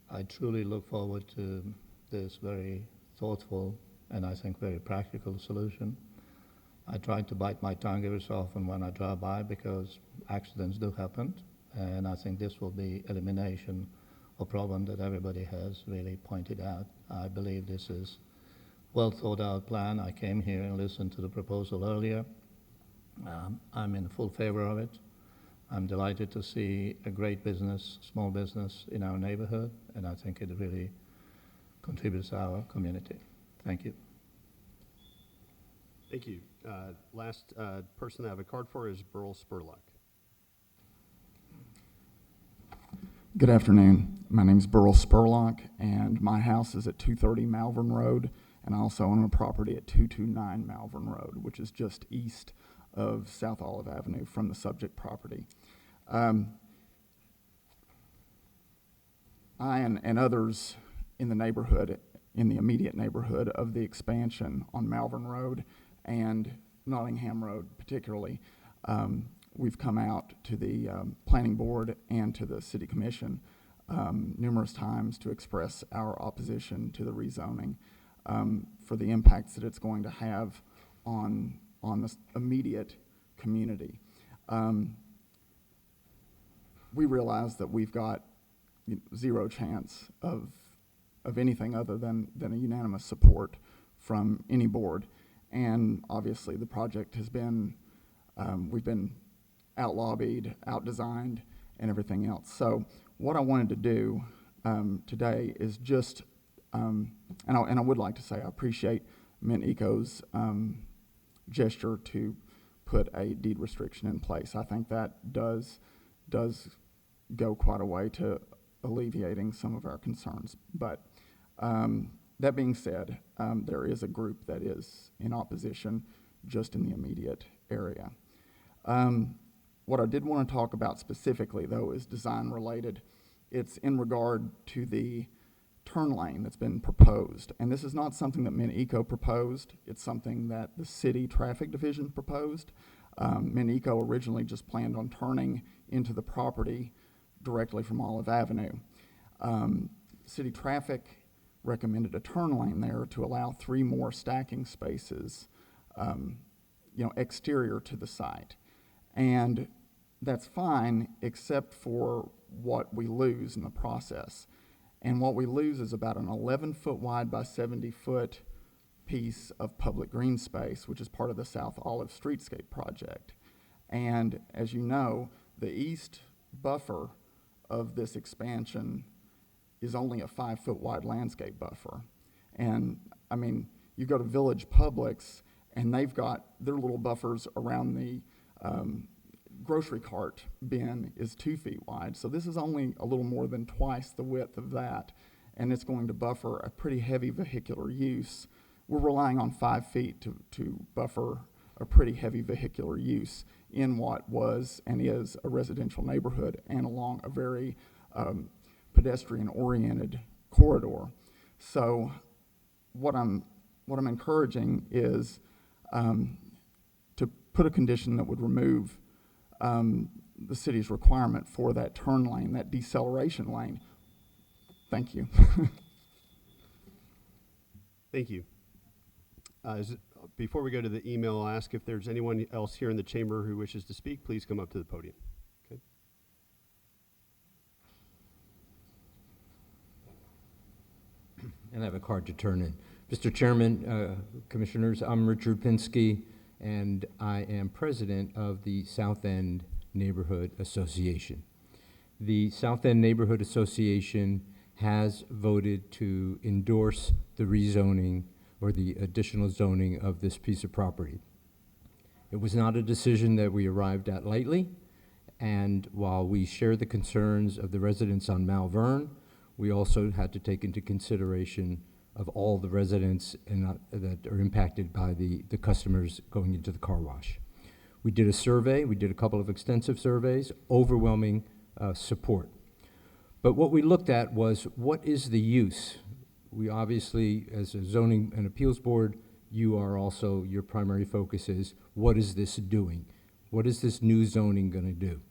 I truly look forward to this very thoughtful and I think very practical solution. I try to bite my tongue every so often when I drive by because accidents do happen, and I think this will be elimination a problem that everybody has really pointed out. I believe this is well thought out plan. I came here and listened to the proposal earlier. I'm in full favor of it. I'm delighted to see a great business, small business in our neighborhood, and I think it really contributes to our community. Thank you. Thank you. Last person I have a card for is Burl Spurlock. Good afternoon. My name is Burl Spurlock, and my house is at 230 Malvern Road, and I also own a property at 229 Malvern Road, which is just east of South Olive Avenue from the subject property. I and others in the neighborhood, in the immediate neighborhood of the expansion on Malvern Road and Nottingham Road particularly, we've come out to the planning board and to the city commission numerous times to express our opposition to the rezoning for the impacts that it's going to have on the immediate community. we realize that we've got zero chance of anything other than a unanimous support from any board. And obviously the project has been, we've been out-lobbied, out-designed, and everything else. So what I wanted to do today is just, and I would like to say I appreciate Mint Eco's gesture to put a deed restriction in place. I think that does go quite a way to alleviating some of our concerns. But that being said, there is a group that is in opposition just in the immediate area. What I did want to talk about specifically, though, is design related. It's in regard to the turn lane that's been proposed. And this is not something that Mint Eco proposed. It's something that the city traffic division proposed. Mint Eco originally just planned on turning into the property directly from Olive Avenue. City traffic recommended a turn lane there to allow 3 more stacking spaces, exterior to the site. And that's fine, except for what we lose in the process. And what we lose is about an 11-foot wide by 70-foot piece of public green space, which is part of the South Olive Streetscape project. And as you know, the east buffer of this expansion is only a 5-foot wide landscape buffer. And I mean, you go to Village Publix and they've got their little buffers around the grocery cart bin is 2 feet wide. So this is only a little more than twice the width of that. And it's going to buffer a pretty heavy vehicular use. We're relying on 5 feet to buffer a pretty heavy vehicular use in what was and is a residential neighborhood and along a very pedestrian-oriented corridor. So what I'm encouraging is to put a condition that would remove the city's requirement for that turn lane, that deceleration lane. Thank you. Thank you. Before we go to the email, I'll ask if there's anyone else here in the chamber who wishes to speak. Please come up to the podium. Okay. And I have a card to turn in. Mr. Chairman, Commissioners, I'm Richard Pinsky, and I am president of the South End Neighborhood Association. The South End Neighborhood Association has voted to endorse the rezoning or the additional zoning of this piece of property. It was not a decision that we arrived at lightly, and while we share the concerns of the residents on Malvern, we also had to take into consideration of all the residents that are impacted by the customers going into the car wash. We did a survey, we did a couple of extensive surveys, overwhelming support. But what we looked at was, what is the use? We obviously, as a zoning and appeals board, you are also, your primary focus is, what is this doing? What is this new zoning gonna do?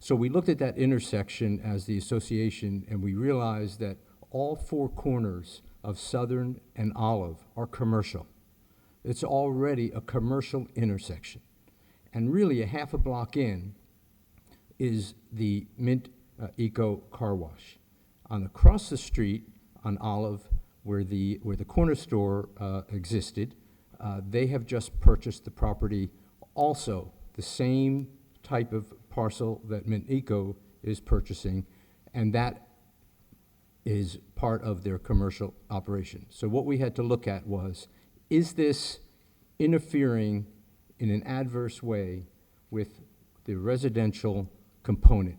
So we looked at that intersection as the association, and we realized that all 4 corners of Southern and Olive are commercial. It's already a commercial intersection. And really a half a block in is the Mint Eco Car Wash. Across the street on Olive, where the corner store existed, they have just purchased the property, also the same type of parcel that Mint Eco is purchasing, and that is part of their commercial operation. So what we had to look at was, is this interfering in an adverse way with the residential component?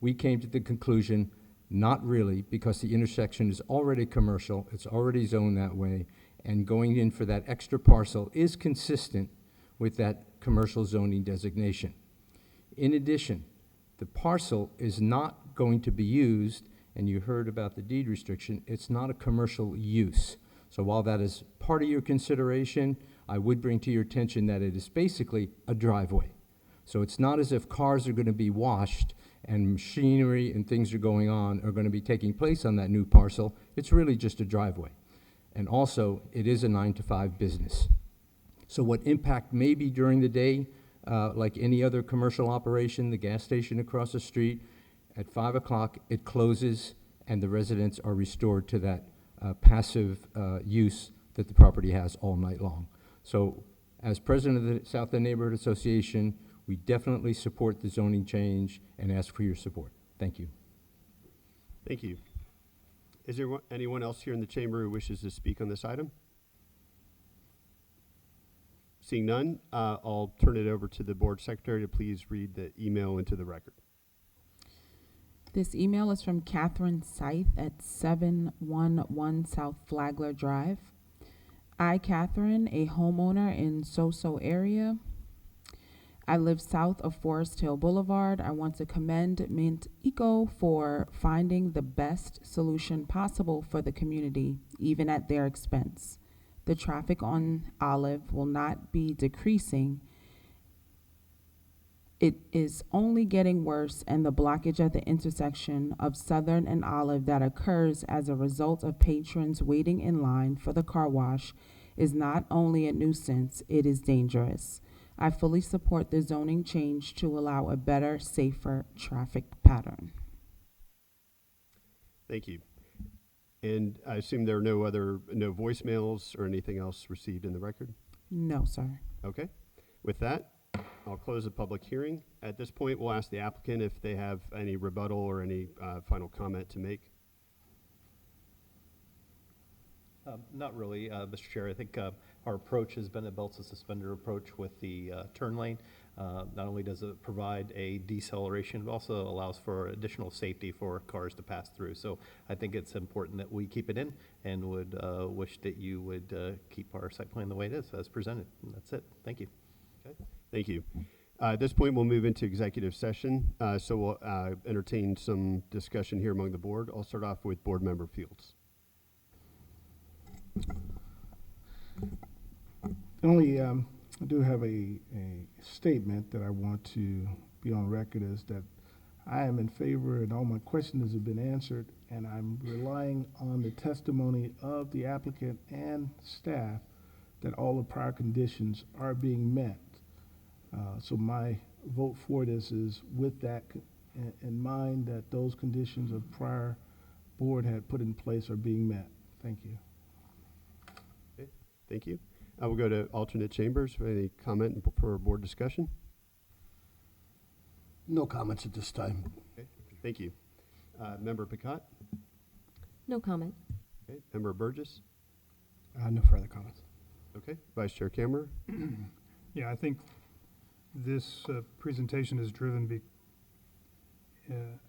We came to the conclusion, not really, because the intersection is already commercial, it's already zoned that way, and going in for that extra parcel is consistent with that commercial zoning designation. In addition, the parcel is not going to be used, and you heard about the deed restriction, it's not a commercial use. So while that is part of your consideration, I would bring to your attention that it is basically a driveway. So it's not as if cars are going to be washed and machinery and things are going on are going to be taking place on that new parcel. It's really just a driveway. And also, it is a 9 to 5 business. So what impact may be during the day, like any other commercial operation, the gas station across the street, at 5 o'clock, it closes, and the residents are restored to that passive use that the property has all night long. So as president of the South End Neighborhood Association, we definitely support the zoning change and ask for your support. Thank you. Thank you. Is there anyone else here in the chamber who wishes to speak on this item? Seeing none, I'll turn it over to the board secretary to please read the email into the record. This email is from Catherine Scythe at 711 South Flagler Drive. I, Catherine, a homeowner in So-So area. I live south of Forest Hill Boulevard. I want to commend Mint Eco for finding the best solution possible for the community, even at their expense. The traffic on Olive will not be decreasing. It is only getting worse, and the blockage at the intersection of Southern and Olive that occurs as a result of patrons waiting in line for the car wash is not only a nuisance, it is dangerous. I fully support the zoning change to allow a better, safer traffic pattern. Thank you. And I assume there are no voicemails or anything else received in the record? No, sir. Okay. With that, I'll close the public hearing. At this point, we'll ask the applicant if they have any rebuttal or any final comment to make. Not really, Mr. Chair. I think our approach has been a belt and suspender approach with the turn lane. Not only does it provide a deceleration, but also allows for additional safety for cars to pass through. So I think it's important that we keep it in, and would wish that you would keep our site plan the way it is as presented. And that's it. Thank you. Okay. Thank you. At this point, we'll move into executive session. So we'll entertain some discussion here among the board. I'll start off with Board Member Fields. I do have a statement that I want to be on record is that I am in favor, and all my questions have been answered, and I'm relying on the testimony of the applicant and staff that all the prior conditions are being met. So my vote for this is with that in mind, that those conditions of prior board had put in place are being met. Thank you. Okay. Thank you. I will go to alternate chambers for any comment for board discussion. No comments at this time. Okay. Thank you. Member Picott? No comment. Okay. Member Burgess? No further comments. Okay. Vice Chair Kammerer? Yeah, I think this presentation is driven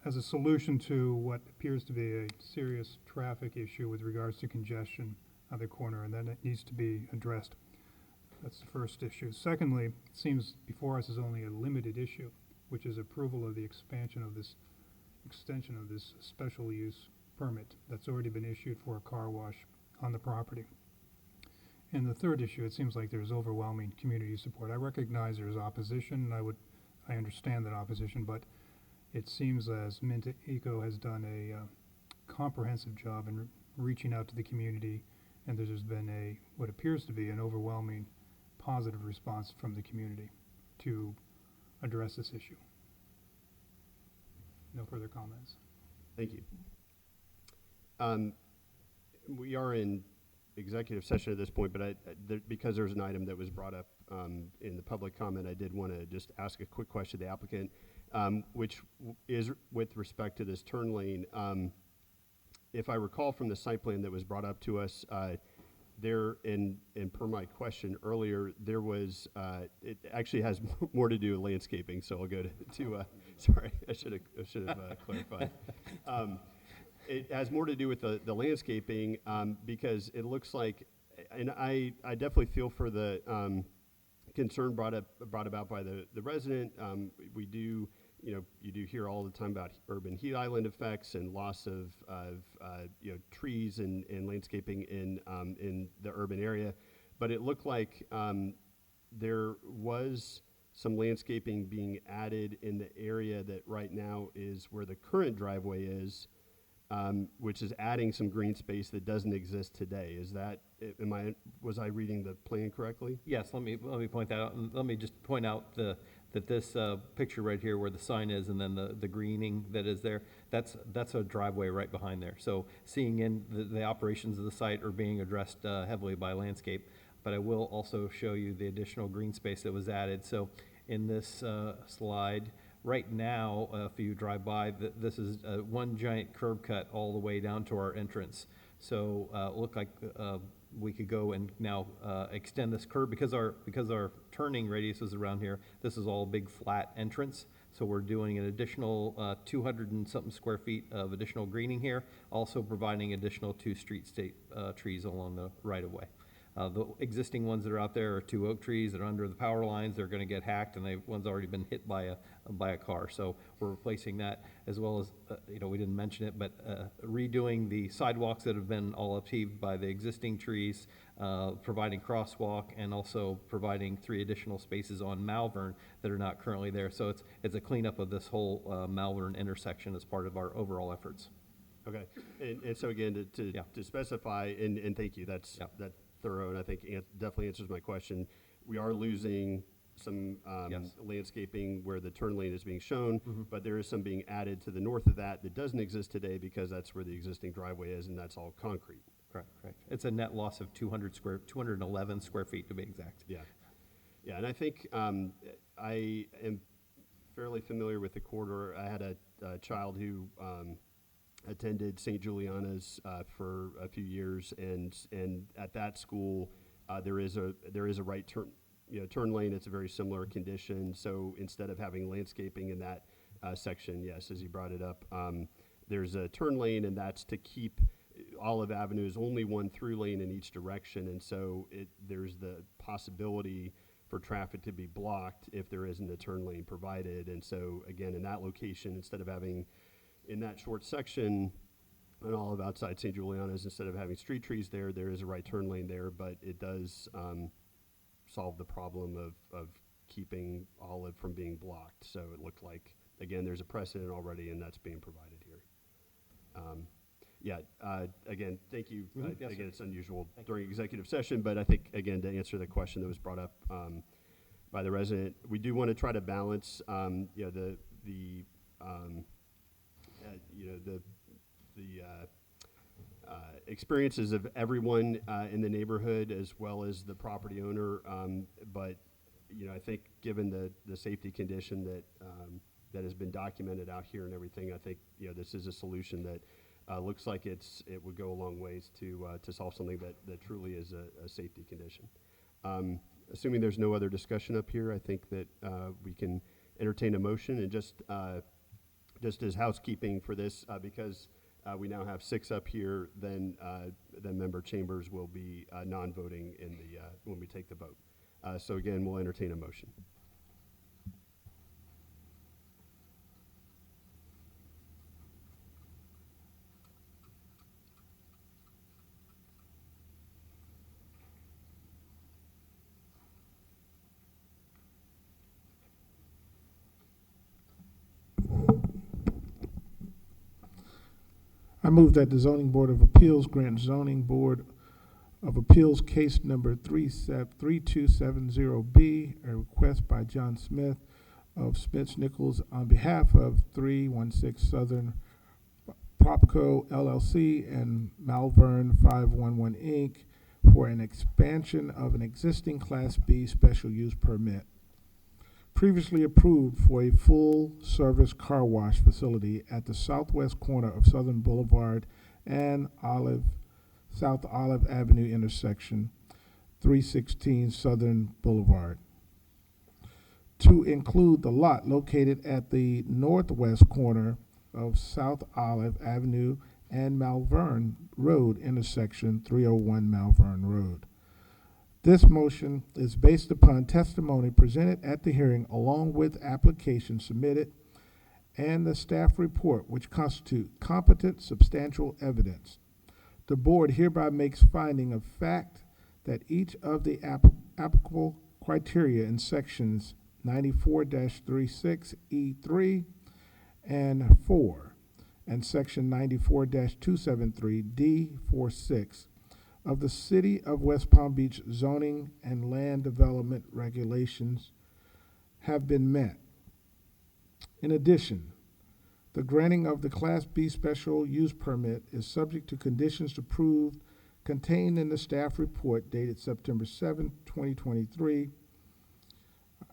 as a solution to what appears to be a serious traffic issue with regards to congestion at the corner, and then it needs to be addressed. That's the first issue. Secondly, it seems before us is only a limited issue, which is approval of the extension of this special use permit that's already been issued for a car wash on the property. And the third issue, it seems like there's overwhelming community support. I recognize there's opposition, and I understand that opposition, but it seems as Mint Eco has done a comprehensive job in reaching out to the community, and there's been what appears to be an overwhelming positive response from the community to address this issue. No further comments. Thank you. We are in executive session at this point, but because there's an item that was brought up in the public comment, I did want to just ask a quick question to the applicant, which is with respect to this turn lane. If I recall from the site plan that was brought up to us, there, and per my question earlier, there was, it actually has more to do with landscaping, so I'll go to sorry, I should have clarified. It has more to do with the landscaping, because it looks like, and I definitely feel for the concern brought about by the resident. We do, you do hear all the time about urban heat island effects and loss of trees and landscaping in the urban area. But it looked like there was some landscaping being added in the area that right now is where the current driveway is. which is adding some green space that doesn't exist today. Is that, was I reading the plan correctly? Yes, let me point that out, and let me just point out that this picture right here where the sign is and then the greening that is there, that's a driveway right behind there. So seeing in the operations of the site are being addressed heavily by landscape, but I will also show you the additional green space that was added. So in this slide, right now, if you drive by, this is one giant curb cut all the way down to our entrance. So look like we could go and now extend this curb because our turning radius is around here. This is all big flat entrance. So we're doing an additional 200 and something square feet of additional greening here, also providing additional 2 street state trees along the right of way. The existing ones that are out there are 2 oak trees that are under the power lines. They're going to get hacked, and one's already been hit by a car. So we're replacing that, as well as we didn't mention it, but redoing the sidewalks that have been all upheaved by the existing trees, providing crosswalk, and also providing 3 additional spaces on Malvern that are not currently there. So it's a cleanup of this whole Malvern intersection as part of our overall efforts. Okay, and so again, to specify, and thank you, that's thorough, and I think definitely answers my question. We are losing some landscaping where the turn lane is being shown, but there is some being added to the north of that doesn't exist today because that's where the existing driveway is, and that's all concrete. Correct. It's a net loss of 211 square feet to be exact. Yeah, and I think I am fairly familiar with the corridor. I had a child who attended St. Juliana's for a few years, and at that school there is a right turn lane. It's a very similar condition. So instead of having landscaping in that section, yes, as you brought it up, there's a turn lane, and that's to keep Olive Avenue is only one through lane in each direction, and so there's the possibility for traffic to be blocked if there isn't a turn lane provided. And so again, in that location, instead of having in that short section on Olive outside St. Juliana's, instead of having street trees there is a right turn lane there, but it does solve the problem of keeping Olive from being blocked. So it looked like, again, there's a precedent already, and that's being provided here. Again, thank you. Yes, Again, it's unusual during executive session, but I think, again, to answer the question that was brought up by the resident, we do want to try to balance experiences of everyone in the neighborhood as well as the property owner. But I think given the safety condition that has been documented out here and everything, I think this is a solution that looks like it would go a long ways to solve something that truly is a safety condition. Assuming there's no other discussion up here, I think that we can entertain a motion, and just as housekeeping for this, because we now have 6 up here, then Member Chambers will be non-voting when we take the vote. So again, we'll entertain a motion. I move that the Zoning Board of Appeals grant Zoning Board of Appeals case number 3270B, a request by John Smith of Smiths Nichols on behalf of 316 Southern Propco LLC and Malvern 511 Inc. for an expansion of an existing Class B special use permit, previously approved for a full-service car wash facility at the southwest corner of Southern Boulevard and South Olive Avenue intersection, 316 Southern Boulevard, to include the lot located at the northwest corner of South Olive Avenue and Malvern Road intersection, 301 Malvern Road. This motion is based upon testimony presented at the hearing, along with applications submitted and the staff report, which constitute competent, substantial evidence. The board hereby makes finding of fact that each of the applicable criteria in sections 94-36E3 and 4 and Section 94-273D46 of the City of West Palm Beach zoning and land development regulations have been met. In addition, the granting of the Class B special use permit is subject to conditions approved contained in the staff report dated September 7, 2023.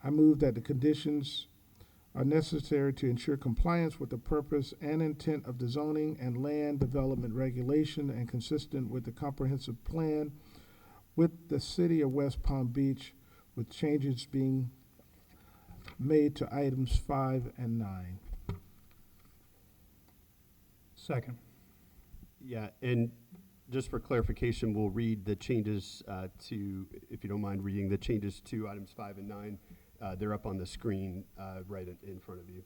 I move that the conditions are necessary to ensure compliance with the purpose and intent of the zoning and land development regulation and consistent with the comprehensive plan with the City of West Palm Beach, with changes being made to items 5 and 9. Second. Yeah, and just for clarification, we'll read the changes to, if you don't mind reading the changes to items 5 and 9. They're up on the screen right in front of you.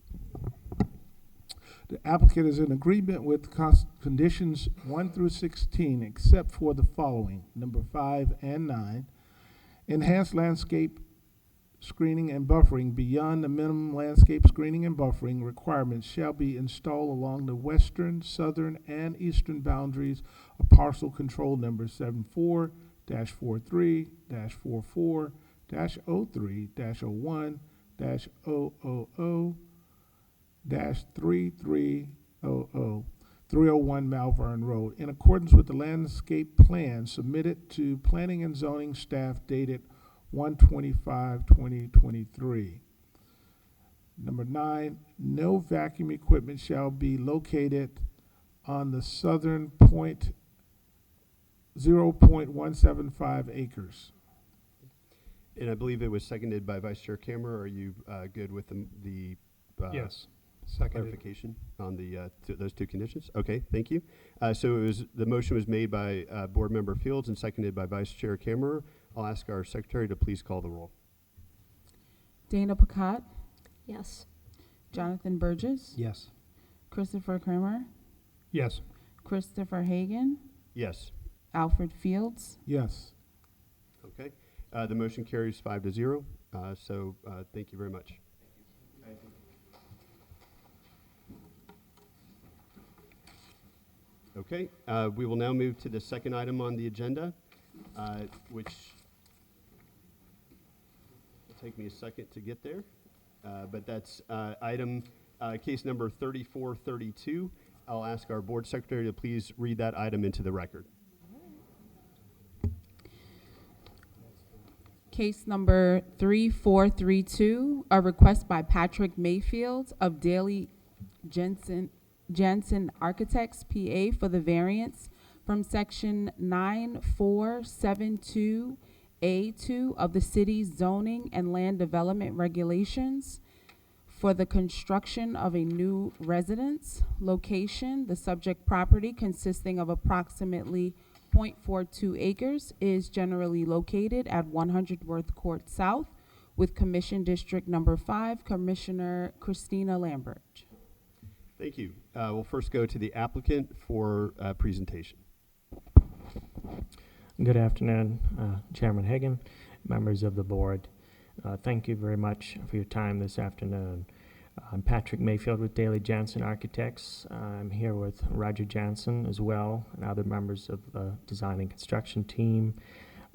The applicant is in agreement with conditions 1 through 16, except for the following, number 5 and 9. Enhanced landscape screening and buffering beyond the minimum landscape screening and buffering requirements shall be installed along the western, southern, and eastern boundaries of parcel control number 74-43-04-03-000-3300 301 Malvern Road, in accordance with the landscape plan submitted to Planning and Zoning staff dated 1/25/2023. Number 9, no vacuum equipment shall be located on the southern 0.175 acres. And I believe it was seconded by Vice Chair Kammerer. Are you good with the Yes. Seconded. clarification on the those two conditions? Okay, thank you. So the motion was made by Board Member Fields and seconded by Vice Chair Kammerer. I'll ask our secretary to please call the roll. Dana Pacat, Yes. Jonathan Burgess, Yes. Christopher Kramer, Yes. Christopher Hagan, Yes. Alfred Fields, Yes. Okay. The motion carries 5-0. So thank you very much. Okay, we will now move to the second item on the agenda, which will take me a second to get there. But that's case number 3432. I'll ask our board secretary to please read that item into the record. Case number 3432, a request by Patrick Mayfield of Daly Jansen Architects, PA, for the variance from section 9472A2 of the city's zoning and land development regulations for the construction of a new residence. Location: the subject property, consisting of approximately 0.42 acres, is generally located at 100 Worth Court South, with Commission District Number 5, Commissioner Christina Lambert. Thank you. We'll first go to the applicant for presentation. Good afternoon, Chairman Hagan, members of the board. Thank you very much for your time this afternoon. I'm Patrick Mayfield with Daly Jansen Architects. I'm here with Roger Jansen as well, and other members of the design and construction team.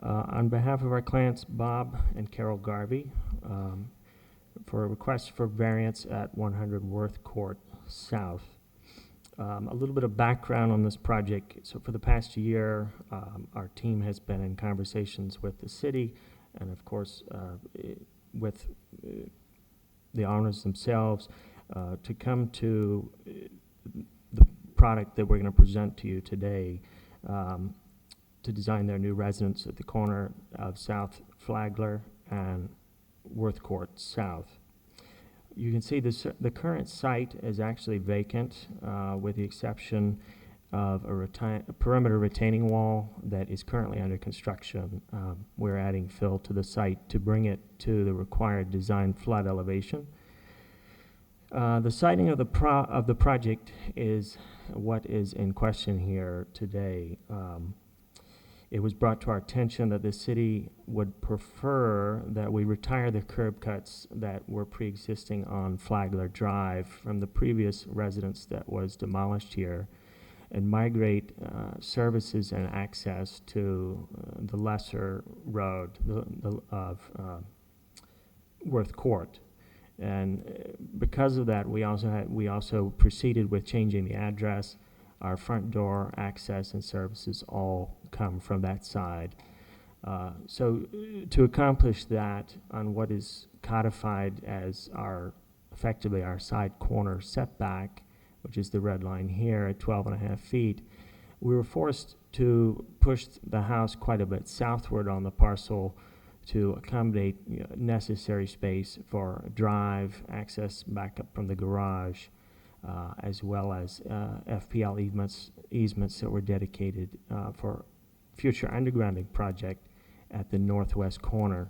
On behalf of our clients, Bob and Carol Garvey, for a request for variance at 100 Worth Court South. A little bit of background on this project. So for the past year, our team has been in conversations with the city and of course with the owners themselves to come to the product that we're going to present to you today, to design their new residence at the corner of South Flagler and Worth Court South. You can see the current site is actually vacant, with the exception of a perimeter retaining wall that is currently under construction. We're adding fill to the site to bring it to the required design flood elevation. The siting of the project is what is in question here today. It was brought to our attention that the city would prefer that we retire the curb cuts that were pre-existing on Flagler Drive from the previous residence that was demolished here, and migrate services and access to the lesser road of Worth Court. And because of that, we also proceeded with changing the address. Our front door access and services all come from that side. So to accomplish that on what is codified as effectively our side corner setback, which is the red line here at 12.5 feet, we were forced to push the house quite a bit southward on the parcel to accommodate necessary space for drive access back up from the garage, as well as FPL easements that were dedicated for future undergrounding project at the northwest corner.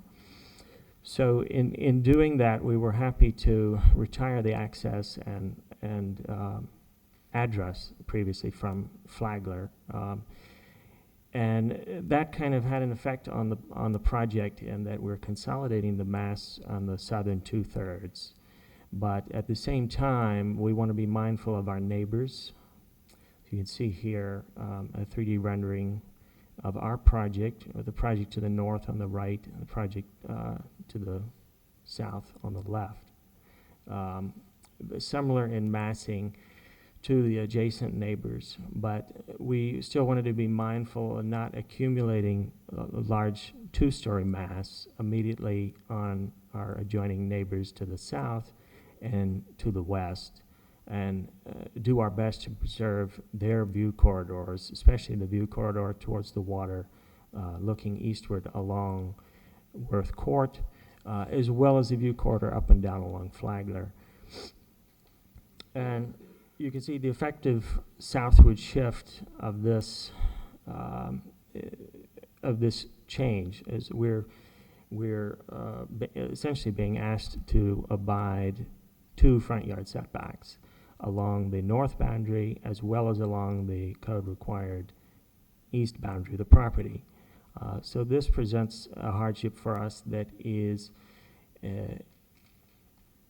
So in doing that, we were happy to retire the access and address previously from Flagler. And that kind of had an effect on the project in that we're consolidating the mass on the southern 2/3. But at the same time, we want to be mindful of our neighbors. You can see here a 3D rendering of our project, or the project to the north on the right, and the project to the south on the left. Similar in massing to the adjacent neighbors, but we still wanted to be mindful of not accumulating a large two-story mass immediately on our adjoining neighbors to the south and to the west, and do our best to preserve their view corridors, especially the view corridor towards the water, looking eastward along Worth Court, as well as the view corridor up and down along Flagler. And you can see the effective southward shift of this change as we're essentially being asked to abide 2 front yard setbacks along the north boundary as well as along the code required east boundary of the property. So this presents a hardship for us that is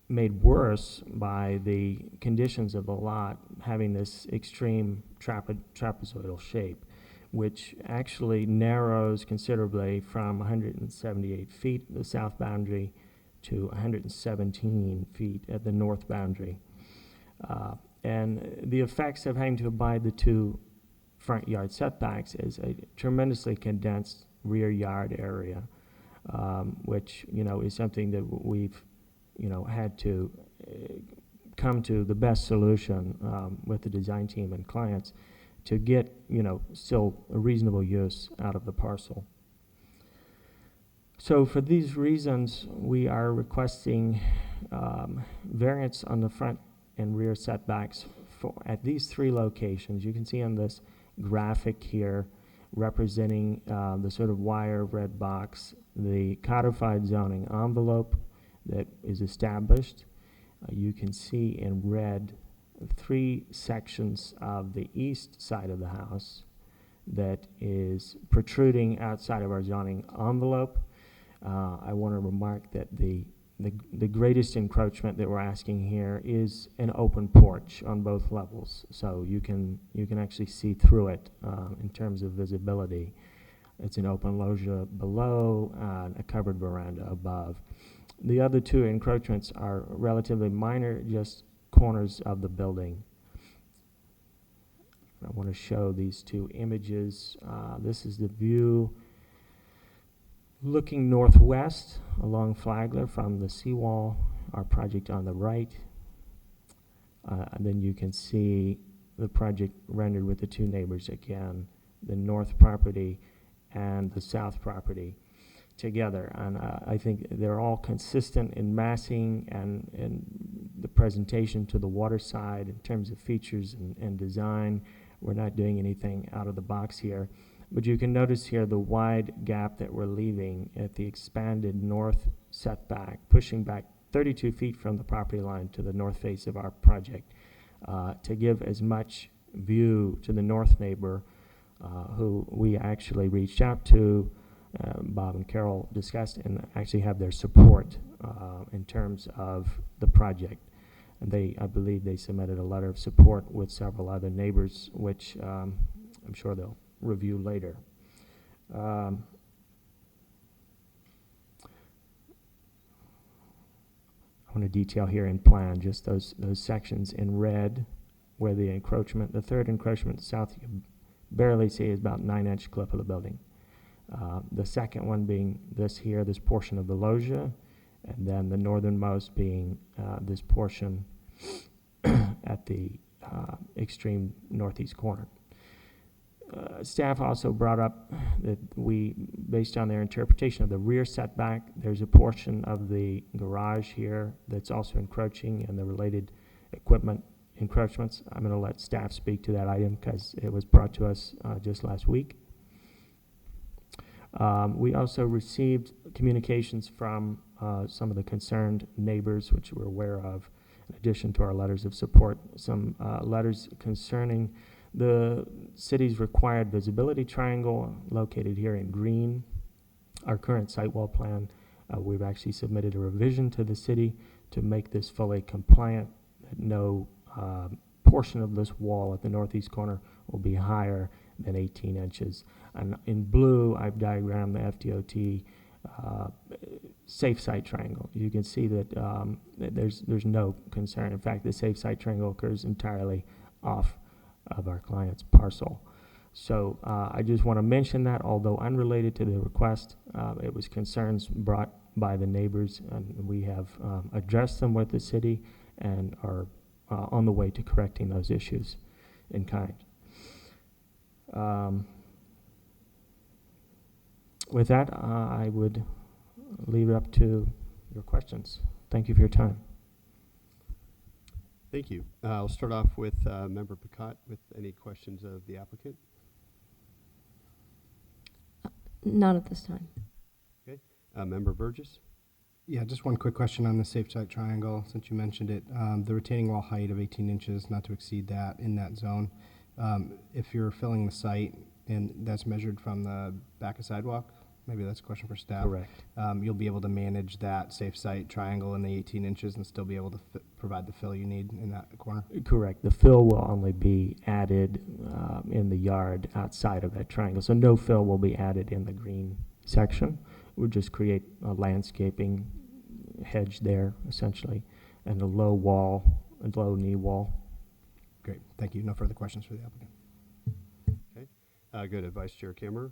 made worse by the conditions of the lot having this extreme trapezoidal shape, which actually narrows considerably from 178 feet, the south boundary, to 117 feet at the north boundary. And the effects of having to abide the 2 front yard setbacks is a tremendously condensed rear yard area, which, is something that we've had to come to the best solution with the design team and clients to get, still a reasonable use out of the parcel. So for these reasons, we are requesting variance on the front and rear setbacks at these 3 locations. You can see on this graphic here representing the sort of wire red box, the codified zoning envelope that is established. You can see in red 3 sections of the east side of the house that is protruding outside of our zoning envelope. I want to remark that the greatest encroachment that we're asking here is an open porch on both levels, so you can actually see through it in terms of visibility. It's an open loggia below and a covered veranda above. The other 2 encroachments are relatively minor, just corners of the building. I want to show these 2 images. This is the view looking northwest along Flagler from the seawall, our project on the right. And then you can see the project rendered with the 2 neighbors again, the north property and the south property together. And I think they're all consistent in massing and the presentation to the water side in terms of features and design. We're not doing anything out of the box here. But you can notice here the wide gap that we're leaving at the expanded north setback, pushing back 32 feet from the property line to the north face of our project to give as much view to the north neighbor who we actually reached out to, Bob and Carol discussed, and actually have their support in terms of the project. And I believe they submitted a letter of support with several other neighbors, which I'm sure they'll review later. I want to detail here in plan just those sections in red where the encroachment, the third encroachment south, you can barely see is about 9-inch clip of the building. The second one being this here, this portion of the loggia, and then the northernmost being this portion at the extreme northeast corner. Staff also brought up that based on their interpretation of the rear setback, there's a portion of the garage here that's also encroaching and the related equipment encroachments. I'm going to let staff speak to that item because it was brought to us just last week. We also received communications from some of the concerned neighbors, which we're aware of, in addition to our letters of support, some letters concerning the city's required visibility triangle located here in green. Our current site wall plan, we've actually submitted a revision to the city to make this fully compliant, that no portion of this wall at the northeast corner will be higher than 18 inches. And in blue, I've diagrammed the FDOT safe site triangle. You can see that there's no concern. In fact, the safe site triangle occurs entirely off of our client's parcel. So I just want to mention that, although unrelated to the request, it was concerns brought by the neighbors, and we have addressed them with the city and are on the way to correcting those issues in kind. With that, I would leave it up to your questions. Thank you for your time. Thank you. I'll start off with Member Picott with any questions of the applicant. Not at this time. Okay. Member Burgess. Yeah, just one quick question on the safe site triangle, since you mentioned it. The retaining wall height of 18 inches, not to exceed that in that zone. If you're filling the site and that's measured from the back of sidewalk, maybe that's a question for staff. Correct. You'll be able to manage that safe site triangle in the 18 inches and still be able to provide the fill you need in that corner? Correct. The fill will only be added in the yard outside of that triangle. So no fill will be added in the green section. We'll just create a landscaping hedge there, essentially, and a low wall, a low knee wall. Great. Thank you. No further questions for the applicant. Okay. Go to Vice Chair Kammerer.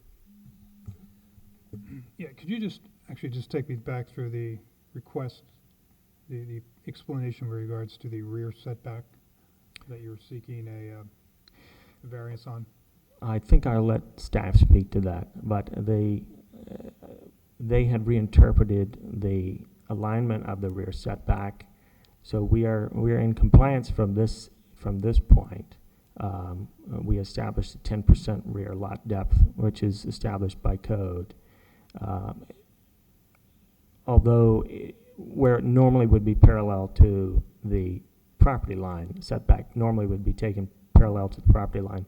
Yeah, could you just take me back through the request, the explanation with regards to the rear setback that you're seeking a variance on? I think I'll let staff speak to that, but they had reinterpreted the alignment of the rear setback, so we are in compliance from this point. We established a 10% rear lot depth, which is established by code. Although where it normally would be parallel to the property line, setback normally would be taken parallel to the property line,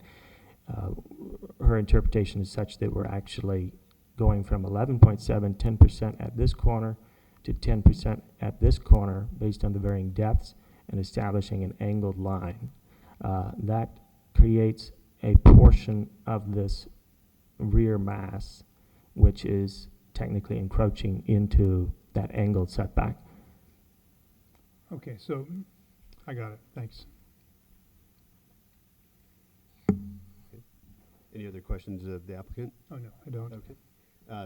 her interpretation is such that we're actually going from 11.7, 10% at this corner to 10% at this corner based on the varying depths and establishing an angled line. That creates a portion of this rear mass which is technically encroaching into that angled setback. Okay, so I got it. Thanks. Okay. Any other questions of the applicant? Oh, no, I don't. Okay.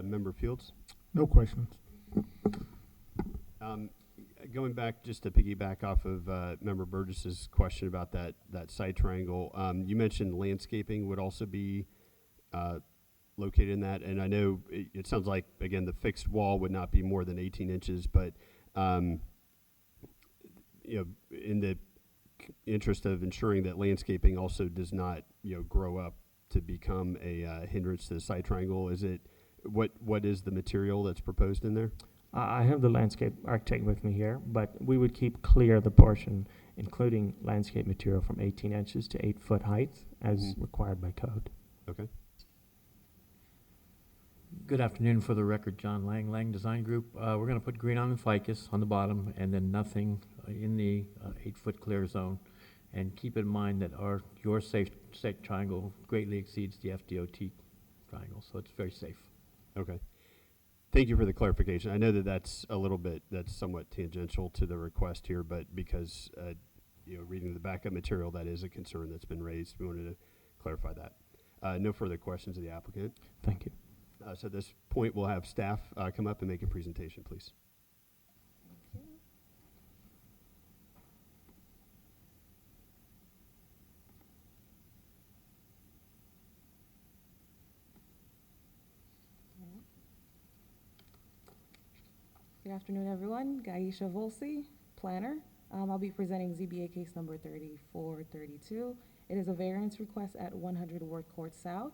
Member Fields? No questions. Going back, just to piggyback off of Member Burgess's question about that side triangle, you mentioned landscaping would also be located in that, and I know it sounds like, again, the fixed wall would not be more than 18 inches, but you know, in the interest of ensuring that landscaping also does not, you know, grow up to become a hindrance to the side triangle, is it what is the material that's proposed in there? I have the landscape architect with me here, but we would keep clear the portion, including landscape material from 18 inches to 8 foot height as required by code. Okay. Good afternoon. For the record, John Lang, Lang Design Group. We're going to put green on the ficus on the bottom and then nothing in the 8-foot clear zone. And keep in mind that your safe triangle greatly exceeds the FDOT triangle, so it's very safe. Okay. Thank you for the clarification. I know that that's somewhat tangential to the request here, but because, reading the backup material, that is a concern that's been raised. We wanted to clarify that. No further questions of the applicant. Thank you. So at this point, we'll have staff come up and make a presentation, please. Good afternoon, everyone. Gaisha Volsi, planner. I'll be presenting ZBA case number 3432. It is a variance request at 100 Ward Court South.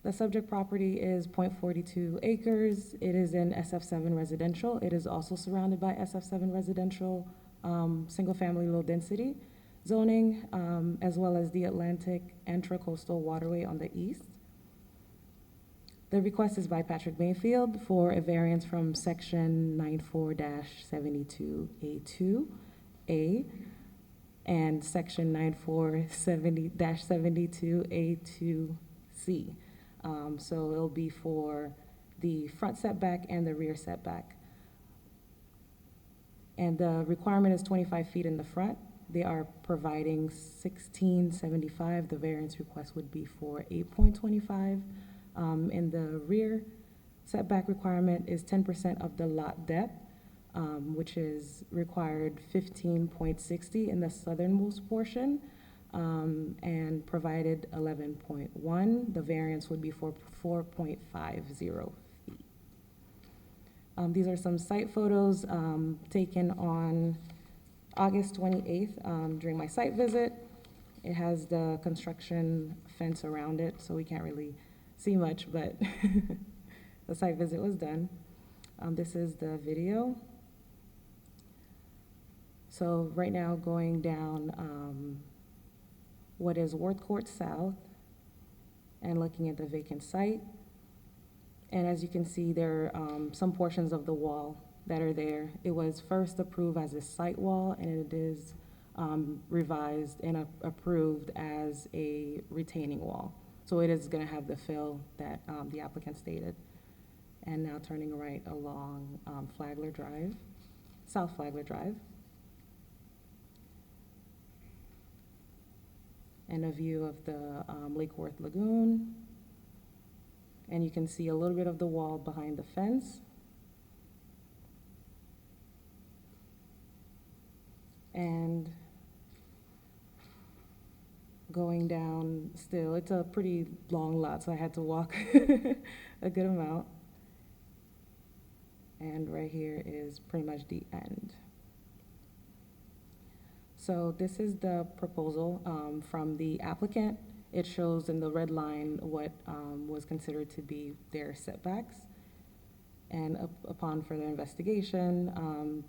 The subject property is 0.42 acres. It is in SF7 residential. It is also surrounded by SF7 residential, single-family low-density zoning, as well as the Atlantic Intracoastal Waterway on the east. The request is by Patrick Mayfield for a variance from section 94-72A2A and section 94-72A2C. So it'll be for the front setback and the rear setback. And the requirement is 25 feet in the front. They are providing 1675. The variance request would be for 8.25. In the rear setback requirement is 10% of the lot depth, which is required 15.60 in the southernmost portion, and provided 11.1. The variance would be for 4.50 feet. These are some site photos taken on August 28th during my site visit. It has the construction fence around it, so we can't really see much, but the site visit was done. This is the video. So right now going down what is Ward Court South and looking at the vacant site. And as you can see, there are some portions of the wall that are there. It was first approved as a site wall, and it is revised and approved as a retaining wall. So it is going to have the fill that the applicant stated. And now turning right along Flagler Drive, South Flagler Drive. And a view of the Lake Worth Lagoon. And you can see a little bit of the wall behind the fence. And going down still, it's a pretty long lot, so I had to walk a good amount. And right here is pretty much the end. So this is the proposal from the applicant. It shows in the red line what was considered to be their setbacks. And upon further investigation,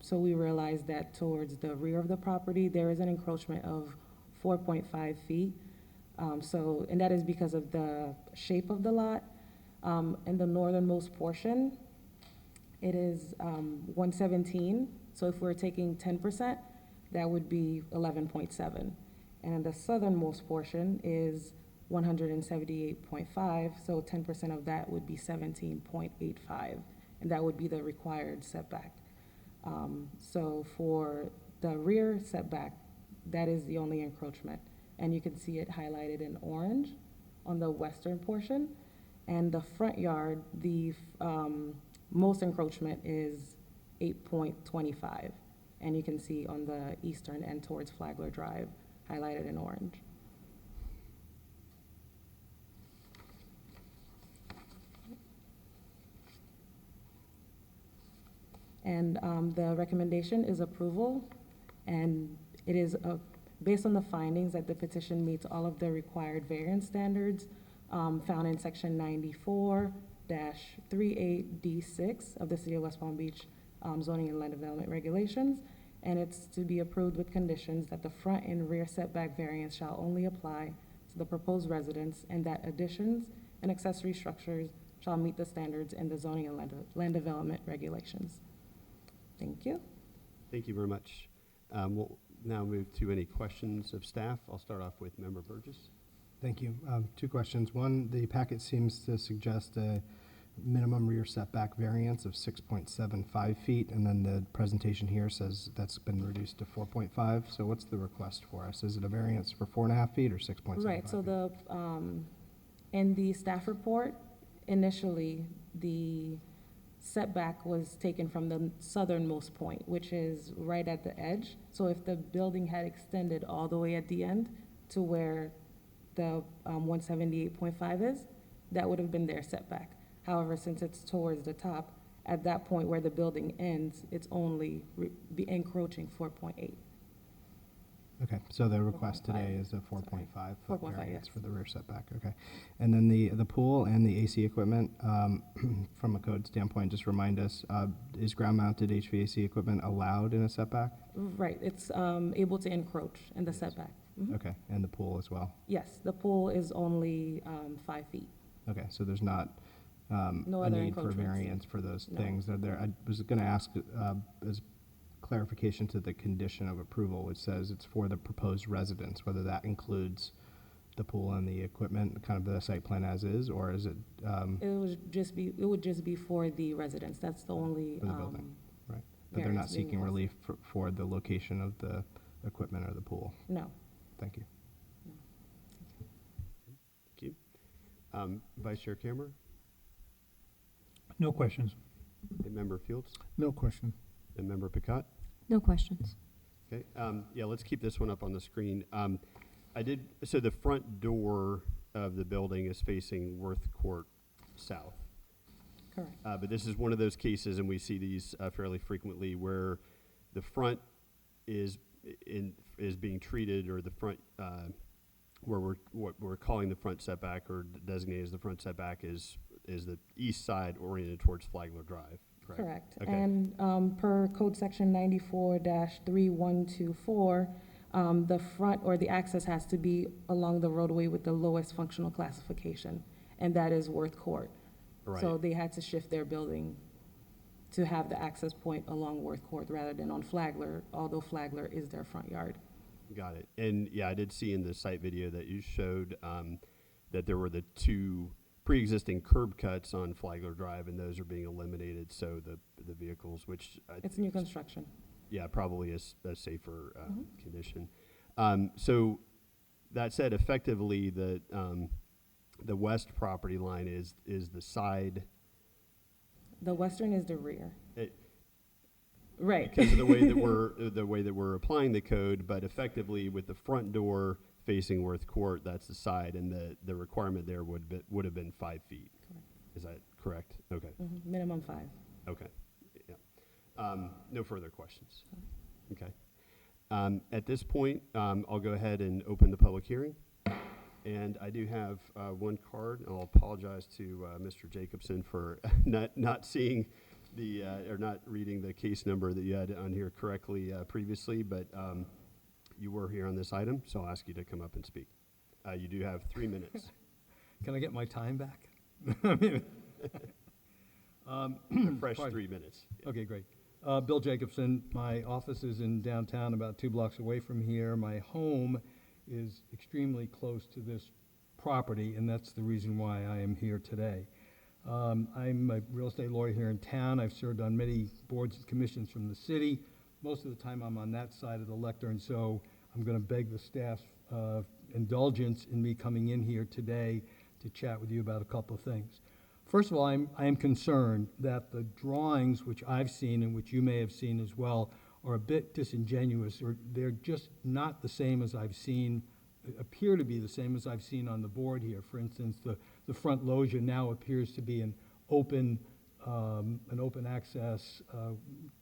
so we realized that towards the rear of the property, there is an encroachment of 4.5 feet. And that is because of the shape of the lot. In the northernmost portion, it is 117. So if we're taking 10%, that would be 11.7. And the southernmost portion is 178.5, so 10% of that would be 17.85, and that would be the required setback. So for the rear setback, that is the only encroachment, and you can see it highlighted in orange on the western portion. And the front yard, the most encroachment is 8.25, and you can see on the eastern end towards Flagler Drive, highlighted in orange. And the recommendation is approval, and it is based on the findings that the petition meets all of the required variance standards found in section 94-38D6 of the City of West Palm Beach Zoning and Land Development Regulations. And it's to be approved with conditions that the front and rear setback variance shall only apply to the proposed residence, and that additions and accessory structures shall meet the standards in the zoning and land development regulations. Thank you. Thank you very much. We'll now move to any questions of staff. I'll start off with Member Burgess. Thank you. Two questions. One, the packet seems to suggest a minimum rear setback variance of 6.75 feet, and then the presentation here says that's been reduced to 4.5. So what's the request for us? Is it a variance for 4.5 feet or 6.75? Right, so the, in the staff report, initially, the setback was taken from the southernmost point, which is right at the edge. So if the building had extended all the way at the end to where the 178.5 is, that would have been their setback. However, since it's towards the top, at that point where the building ends, it's only be encroaching 4.8. Okay, so the request 4.5. today is a 4.5 foot 4.5, variance yes. for the rear setback, okay. And then the pool and the AC equipment, from a code standpoint, just remind us, is ground-mounted HVAC equipment allowed in a setback? Right, it's able to encroach in the setback. Mhm. Okay, and the pool as well? Yes, the pool is only 5 feet. Okay, so there's not No a other need for encroachments. variance for those No. things. Are there, I was gonna ask, as clarification to the condition of approval, which says it's for the proposed residence, whether that includes the pool and the equipment, kind of the site plan as is, or is it, It would just be for the residents. That's the only for the building, right? But they're not variance being seeking requested. relief for the location of the equipment or the pool? No. Thank you. Thank you. Vice Chair Cameron? No questions. And Member Fields? No question. And Member Picott? No questions. Okay, yeah, let's keep this one up on the screen. So the front door of the building is facing Worth Court South. Correct. But this is one of those cases, and we see these fairly frequently, where the front is being treated, or the front, what we're calling the front setback, or designated as the front setback, is the east side oriented towards Flagler Drive, correct? Correct. Okay. And per code section 94-3124, the front or the access has to be along the roadway with the lowest functional classification, and that is Worth Court. Right. So they had to shift their building to have the access point along Worth Court rather than on Flagler, although Flagler is their front yard. Got it. And yeah, I did see in the site video that you showed that there were the two pre-existing curb cuts on Flagler Drive, and those are being eliminated, so the vehicles, which It's new construction. yeah, probably is a safer condition. So that said, effectively, the west property line is the side. The western is the rear. It, Right. because of the way that we're applying the code, but effectively with the front door facing Worth Court, that's the side, and the requirement there would have been 5 feet. Correct. Is that correct? Okay. Minimum 5. Okay. Yeah. No further questions. Okay. At this point, I'll go ahead and open the public hearing. And I do have one card, and I'll apologize to Mr. Jacobson for not seeing or not reading the case number that you had on here correctly previously, but you were here on this item, so I'll ask you to come up and speak. You do have 3 minutes. Can I get my time back? A fresh 3 minutes. Okay, great. Bill Jacobson, my office is in downtown, about 2 blocks away from here. My home is extremely close to this property, and that's the reason why I am here today. I'm a real estate lawyer here in town. I've served on many boards and commissions from the city. Most of the time I'm on that side of the lectern, so I'm going to beg the staff's indulgence in me coming in here today to chat with you about a couple of things. First of all, I am concerned that the drawings which I've seen and which you may have seen as well are a bit disingenuous, or they're just not the same as I've seen, appear to be the same as I've seen on the board here. For instance, the front loggia now appears to be an open access,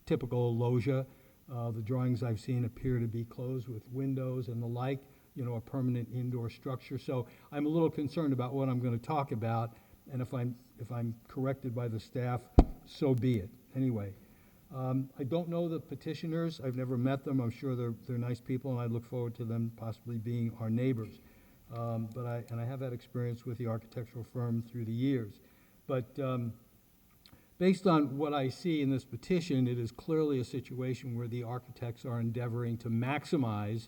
typical loggia. The drawings I've seen appear to be closed with windows and the like, a permanent indoor structure. So I'm a little concerned about what I'm going to talk about, and if I'm corrected by the staff, so be it. Anyway, I don't know the petitioners. I've never met them. I'm sure they're nice people, and I look forward to them possibly being our neighbors. but I have had experience with the architectural firm through the years. But based on what I see in this petition, it is clearly a situation where the architects are endeavoring to maximize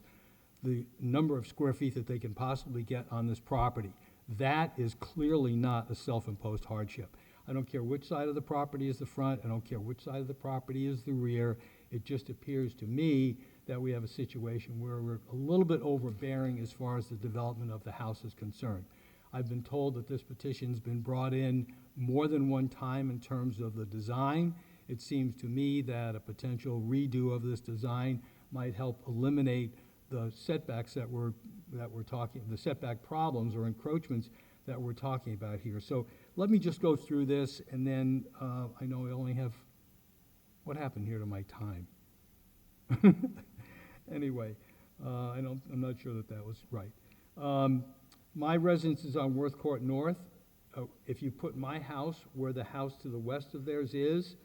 the number of square feet that they can possibly get on this property. That is clearly not a self-imposed hardship. I don't care which side of the property is the front, I don't care which side of the property is the rear. It just appears to me that we have a situation where we're a little bit overbearing as far as the development of the house is concerned. I've been told that this petition's been brought in more than one time in terms of the design. It seems to me that a potential redo of this design might help eliminate the setbacks that we're talking, the setback problems or encroachments that we're talking about here. So let me just go through this, and then I know I only have, what happened here to my time? Anyway, I'm not sure that was right. My residence is on Worth Court North. If you put my house where the house to the west of theirs is,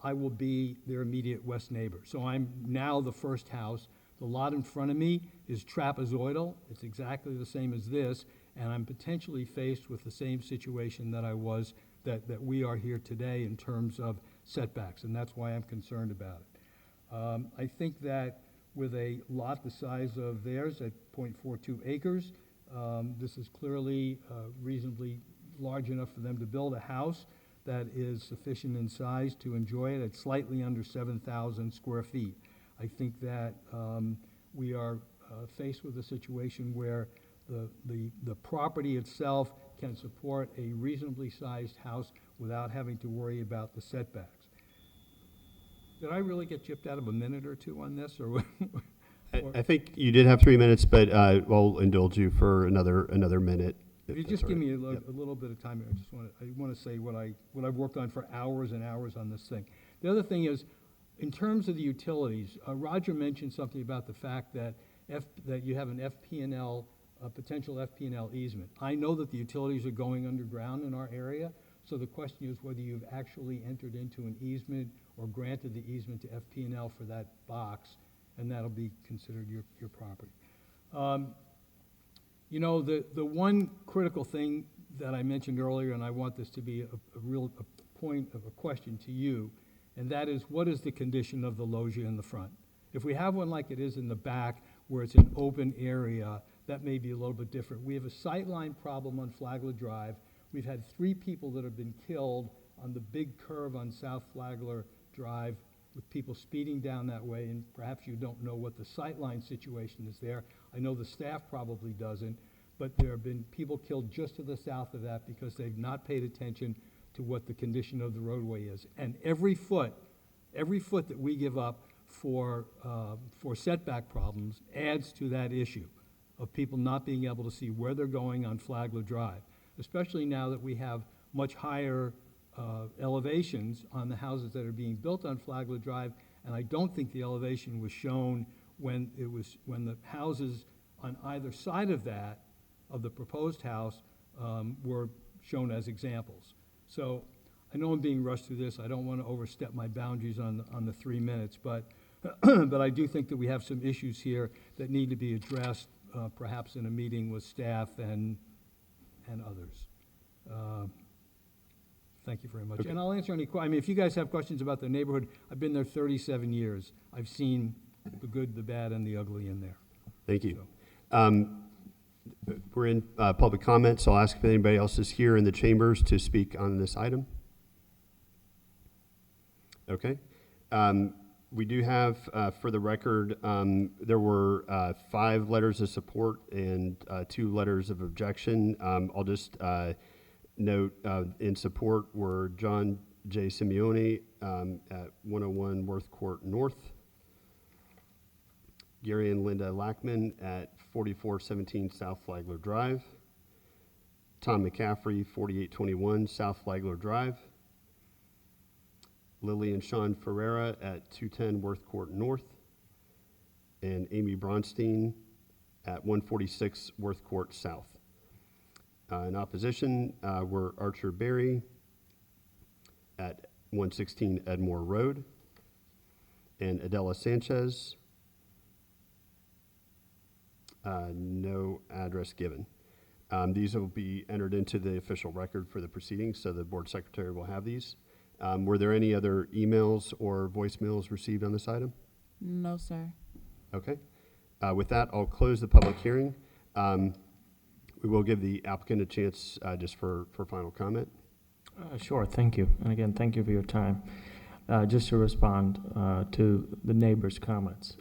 I will be their immediate west neighbor. So I'm now the first house. The lot in front of me is trapezoidal. It's exactly the same as this, and I'm potentially faced with the same situation that I was, that we are here today in terms of setbacks, and that's why I'm concerned about it. I think that with a lot the size of theirs at 0.42 acres, this is clearly reasonably large enough for them to build a house that is sufficient in size to enjoy it at slightly under 7,000 square feet. I think that we are faced with a situation where the property itself can support a reasonably sized house without having to worry about the setbacks. Did I really get gypped out of a minute or two on this, or? I think you did have 3 minutes, but we'll indulge you for another minute. If you just give me a little bit of time, I want to say what I've worked on for hours and hours on this thing. The other thing is, in terms of the utilities, Roger mentioned something about the fact that that you have an FP&L, a potential FP&L easement. I know that the utilities are going underground in our area, so the question is whether you've actually entered into an easement or granted the easement to FP&L for that box, and that'll be considered your property. You know, the one critical thing that I mentioned earlier, and I want this to be a real point of a question to you, and that is, what is the condition of the loggia in the front? If we have one like it is in the back, where it's an open area, that may be a little bit different. We have a sightline problem on Flagler Drive. We've had 3 people that have been killed on the big curve on South Flagler Drive with people speeding down that way, and perhaps you don't know what the sightline situation is there. I know the staff probably doesn't, but there have been people killed just to the south of that because they've not paid attention to what the condition of the roadway is. And every foot that we give up for setback problems adds to that issue of people not being able to see where they're going on Flagler Drive, especially now that we have much higher elevations on the houses that are being built on Flagler Drive, and I don't think the elevation was shown when the houses on either side of that, of the proposed house, were shown as examples. So I know I'm being rushed through this. I don't want to overstep my boundaries on the 3 minutes, but but I do think that we have some issues here that need to be addressed, perhaps in a meeting with staff and others. Thank you very much. Okay. And I'll answer any questions. I mean, if you guys have questions about the neighborhood, I've been there 37 years. I've seen the good, the bad, and the ugly in there. Thank you. We're in public comment, so I'll ask if anybody else is here in the chambers to speak on this item. Okay. We do have, for the record, there were 5 letters of support and 2 letters of objection. I'll just note in support were John J. Simeone at 101 Worth Court North, Gary and Linda Lackman at 4417 South Flagler Drive, Tom McCaffrey, 4821 South Flagler Drive, Lily and Sean Ferreira at 210 Worth Court North, and Amy Bronstein at 146 Worth Court South. In opposition were Archer Berry at 116 Edmore Road, and Adela Sanchez, no address given. These will be entered into the official record for the proceedings, so the board secretary will have these. Were there any other emails or voicemails received on this item? No, sir. Okay. With that, I'll close the public hearing. We will give the applicant a chance just for final comment. Sure, thank you. And again, thank you for your time. Just to respond to the neighbor's comments.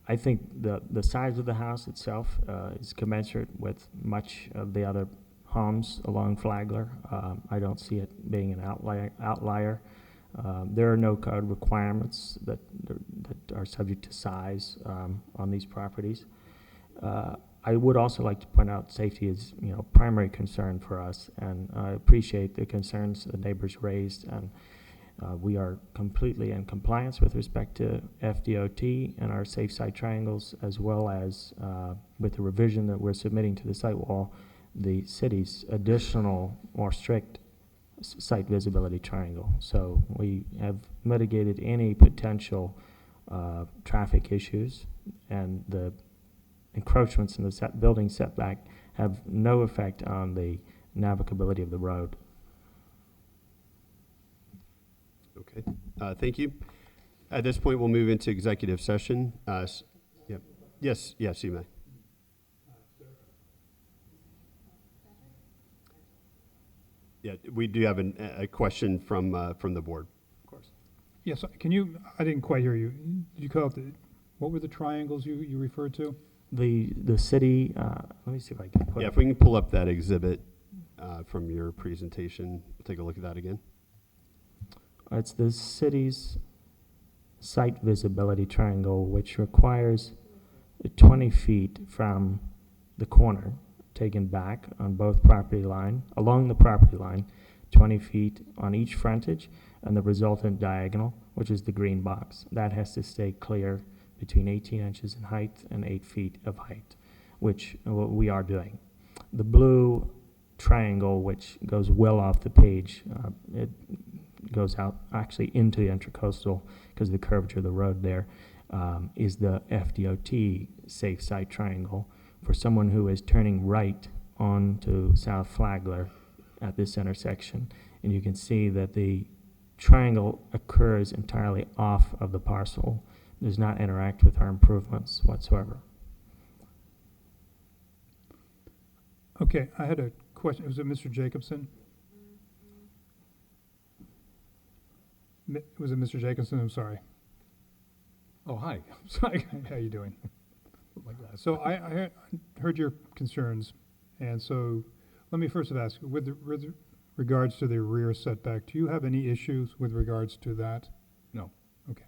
I think the size of the house itself is commensurate with much of the other homes along Flagler. I don't see it being an outlier. There are no code requirements that are subject to size on these properties. I would also like to point out safety is, primary concern for us, and I appreciate the concerns the neighbors raised, and we are completely in compliance with respect to FDOT and our safe site triangles, as well as with the revision that we're submitting to the site wall, the city's additional, more strict site visibility triangle. So we have mitigated any potential traffic issues, and the encroachments in the building setback have no effect on the navigability of the road. Okay, thank you. At this point, we'll move into executive session. Yep. Yes, you may. Yeah, we do have a question from the board. Of course. Yes, I didn't quite hear you. Did you call it what were the triangles you referred to? The city, let me see if I can put Yeah, if we can pull up that exhibit from your presentation, we'll take a look at that again. It's the city's site visibility triangle, which requires 20 feet from the corner, taken back on both along the property line, 20 feet on each frontage, and the resultant diagonal, which is the green box. That has to stay clear between 18 inches in height and 8 feet of height, which we are doing. The blue triangle, which goes well off the page, it goes out actually into the intercoastal because of the curvature of the road there, is the FDOT safe site triangle for someone who is turning right onto South Flagler at this intersection. And you can see that the triangle occurs entirely off of the parcel, does not interact with our improvements whatsoever. Okay, I had a question. Was it Mr. Jacobson? Was it Mr. Jacobson? I'm sorry. Oh, hi. I'm sorry. How you doing? So I heard your concerns, and so let me first ask, with regards to the rear setback, do you have any issues with regards to that? No. Okay.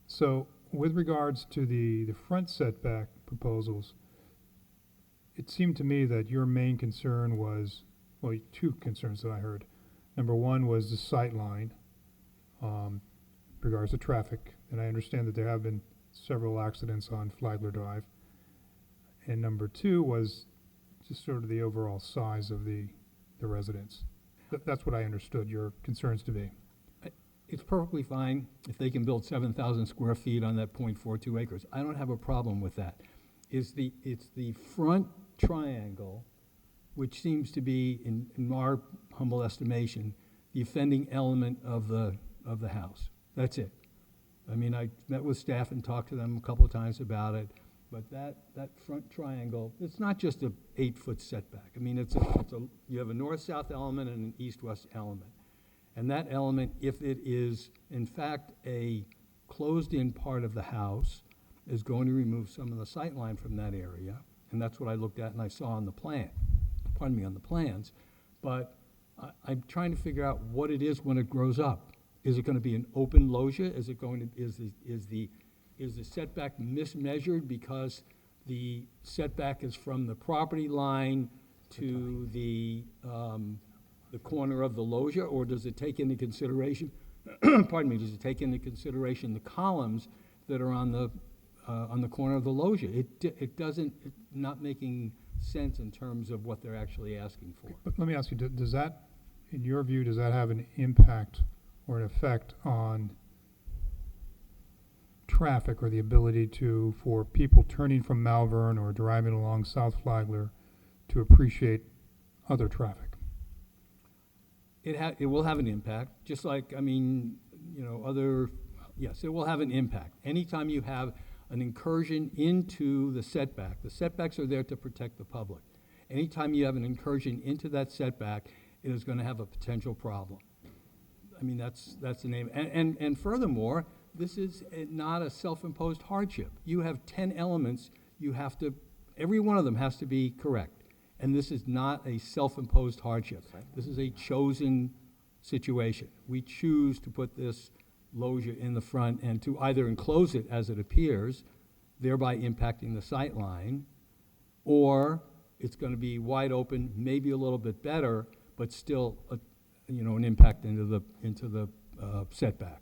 So with regards to the front setback proposals, it seemed to me that your main concern was, well, two concerns that I heard. Number one was the sight line, regards to traffic, and I understand that there have been several accidents on Flagler Drive. And number two was just sort of the overall size of the residence. That's what I understood your concerns to be. It's perfectly fine if they can build 7,000 square feet on that 0.42 acres. I don't have a problem with that. It's the front triangle, which seems to be, in our humble estimation, the offending element of the house. That's it. I mean, I met with staff and talked to them a couple of times about it, but that front triangle, it's not just a 8-foot setback. I mean, you have a north-south element and an east-west element. And that element, if it is in fact a closed-in part of the house, is going to remove some of the sight line from that area. And that's what I looked at and I saw on the plan, on the plans. But I'm trying to figure out what it is when it grows up. Is it going to be an open loggia? Is the setback mismeasured because the setback is from the property line to the corner of the loggia, or does it take into consideration, pardon me, does it take into consideration the columns that are on the corner of the loggia? It doesn't, not making sense in terms of what they're actually asking for. But let me ask you, does that, in your view, does that have an impact or an effect on traffic or the ability for people turning from Malvern or driving along South Flagler to appreciate other traffic. It will have an impact, just like, I mean, you know, yes, it will have an impact. Anytime you have an incursion into the setbacks are there to protect the public. Anytime you have an incursion into that setback, it is going to have a potential problem. I mean, that's the name. And furthermore, this is not a self-imposed hardship. You have 10 elements, every one of them has to be correct. And this is not a self-imposed hardship. This is a chosen situation. We choose to put this loggia in the front and to either enclose it as it appears, thereby impacting the sight line, or it's going to be wide open, maybe a little bit better, but still, an impact into the setback.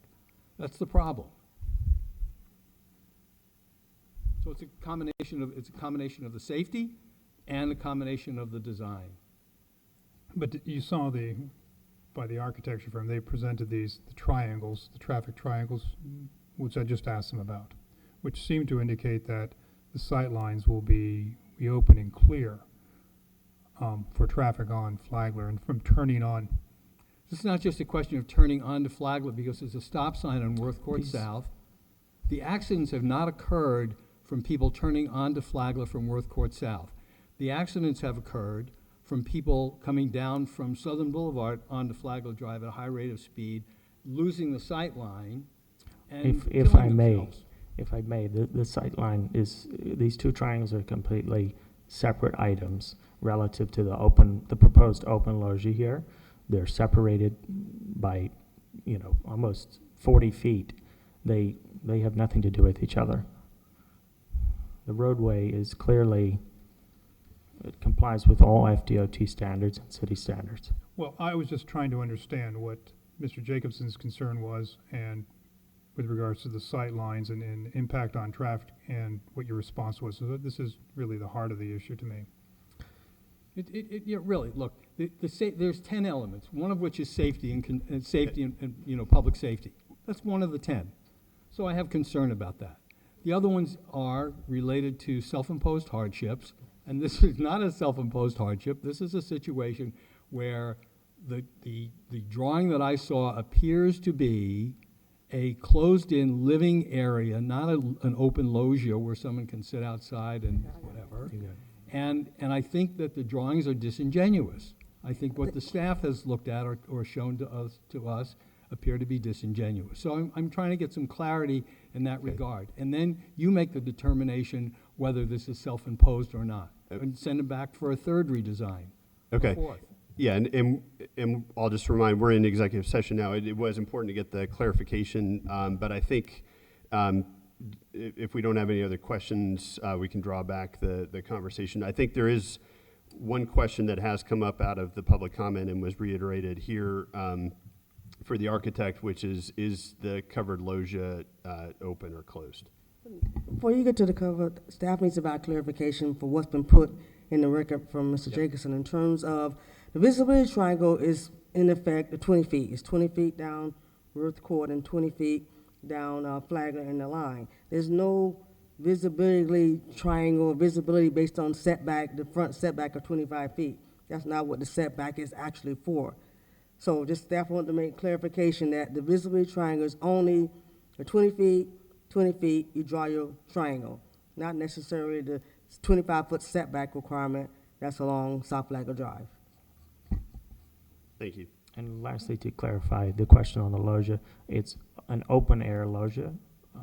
That's the problem. So it's a combination of the safety and a combination of the design. But you saw by the architecture firm, they presented the triangles, the traffic triangles, which I just asked them about, which seem to indicate that the sight lines will be open and clear for traffic on Flagler and from turning on. This is not just a question of turning onto Flagler because there's a stop sign on Worth Court South. The accidents have not occurred from people turning onto Flagler from Worth Court South. The accidents have occurred from people coming down from Southern Boulevard onto Flagler Drive at a high rate of speed, losing the sight line, and If killing I may, themselves. the sight line is, these two triangles are completely separate items relative to the proposed open loggia here. They're separated by, almost 40 feet. They have nothing to do with each other. The roadway is clearly, it complies with all FDOT standards and city standards. Well, I was just trying to understand what Mr. Jacobson's concern was and with regards to the sight lines and impact on traffic and what your response was. So this is really the heart of the issue to me. Really, look, there's 10 elements, one of which is safety and safety and public safety. That's one of the 10. So I have concern about that. The other ones are related to self-imposed hardships, and this is not a self-imposed hardship. This is a situation where the drawing that I saw appears to be a closed-in living area, not an open loggia where someone can sit outside and whatever. And I think that the drawings are disingenuous. I think what the staff has looked at or shown to us appear to be disingenuous. So I'm trying to get some clarity in that regard. And then you make the determination whether this is self-imposed or not. And send it back for a third redesign. Okay. Fourth. Yeah, and I'll just remind, we're in executive session now. It was important to get the clarification, but I think if we don't have any other questions, we can draw back the conversation. I think there is one question that has come up out of the public comment and was reiterated here for the architect, which is the covered loggia open or closed? Before you get to the cover, staff needs to provide clarification for what's been put in the record from Mr. Jacobson in terms of the visibility triangle is in effect the 20 feet. It's 20 feet down Worth Court and 20 feet down Flagler in the line. There's no visibility triangle, visibility based on setback, the front setback of 25 feet. That's not what the setback is actually for. So just staff want to make clarification that the visibility triangle is only the 20 feet, you draw your triangle, not necessarily the 25-foot setback requirement that's along South Flagler Drive. Thank you. And lastly, to clarify the question on the loggia, it's an open air loggia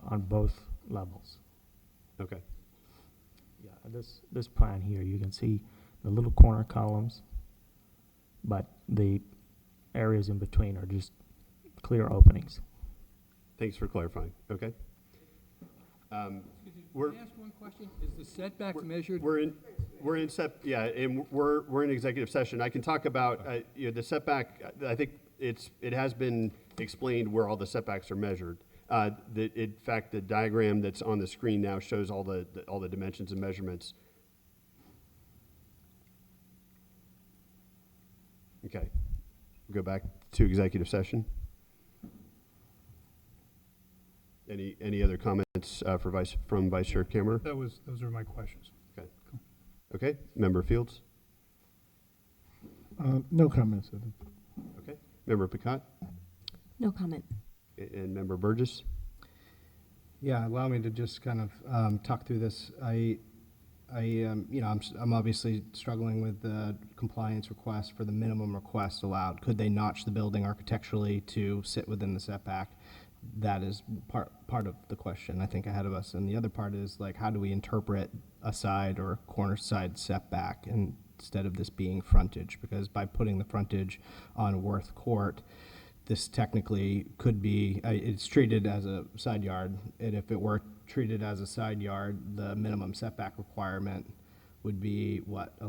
on both levels. Okay. Yeah, this plan here, you can see the little corner columns, but the areas in between are just clear openings. Thanks for clarifying. Okay. Can I ask one question? Is the setback measured? We're in and we're in executive session. I can talk about the setback. I think it has been explained where all the setbacks are measured. In fact, the diagram that's on the screen now shows all the dimensions and measurements. Okay, we'll go back to executive session. Any other comments from Vice Chair Kammerer? Those are my questions. Okay. Okay, Member Fields. No comments. Okay. Member Picott? No comment. And Member Burgess? Yeah, allow me to just kind of talk through this. I'm obviously struggling with the compliance request for the minimum request allowed. Could they notch the building architecturally to sit within the setback? That is part of the question, I think, ahead of us. And the other part is, like, how do we interpret a side or a corner side setback instead of this being frontage? Because by putting the frontage on Worth Court, this technically could be, it's treated as a side yard, and if it were treated as a side yard, the minimum setback requirement would be what, I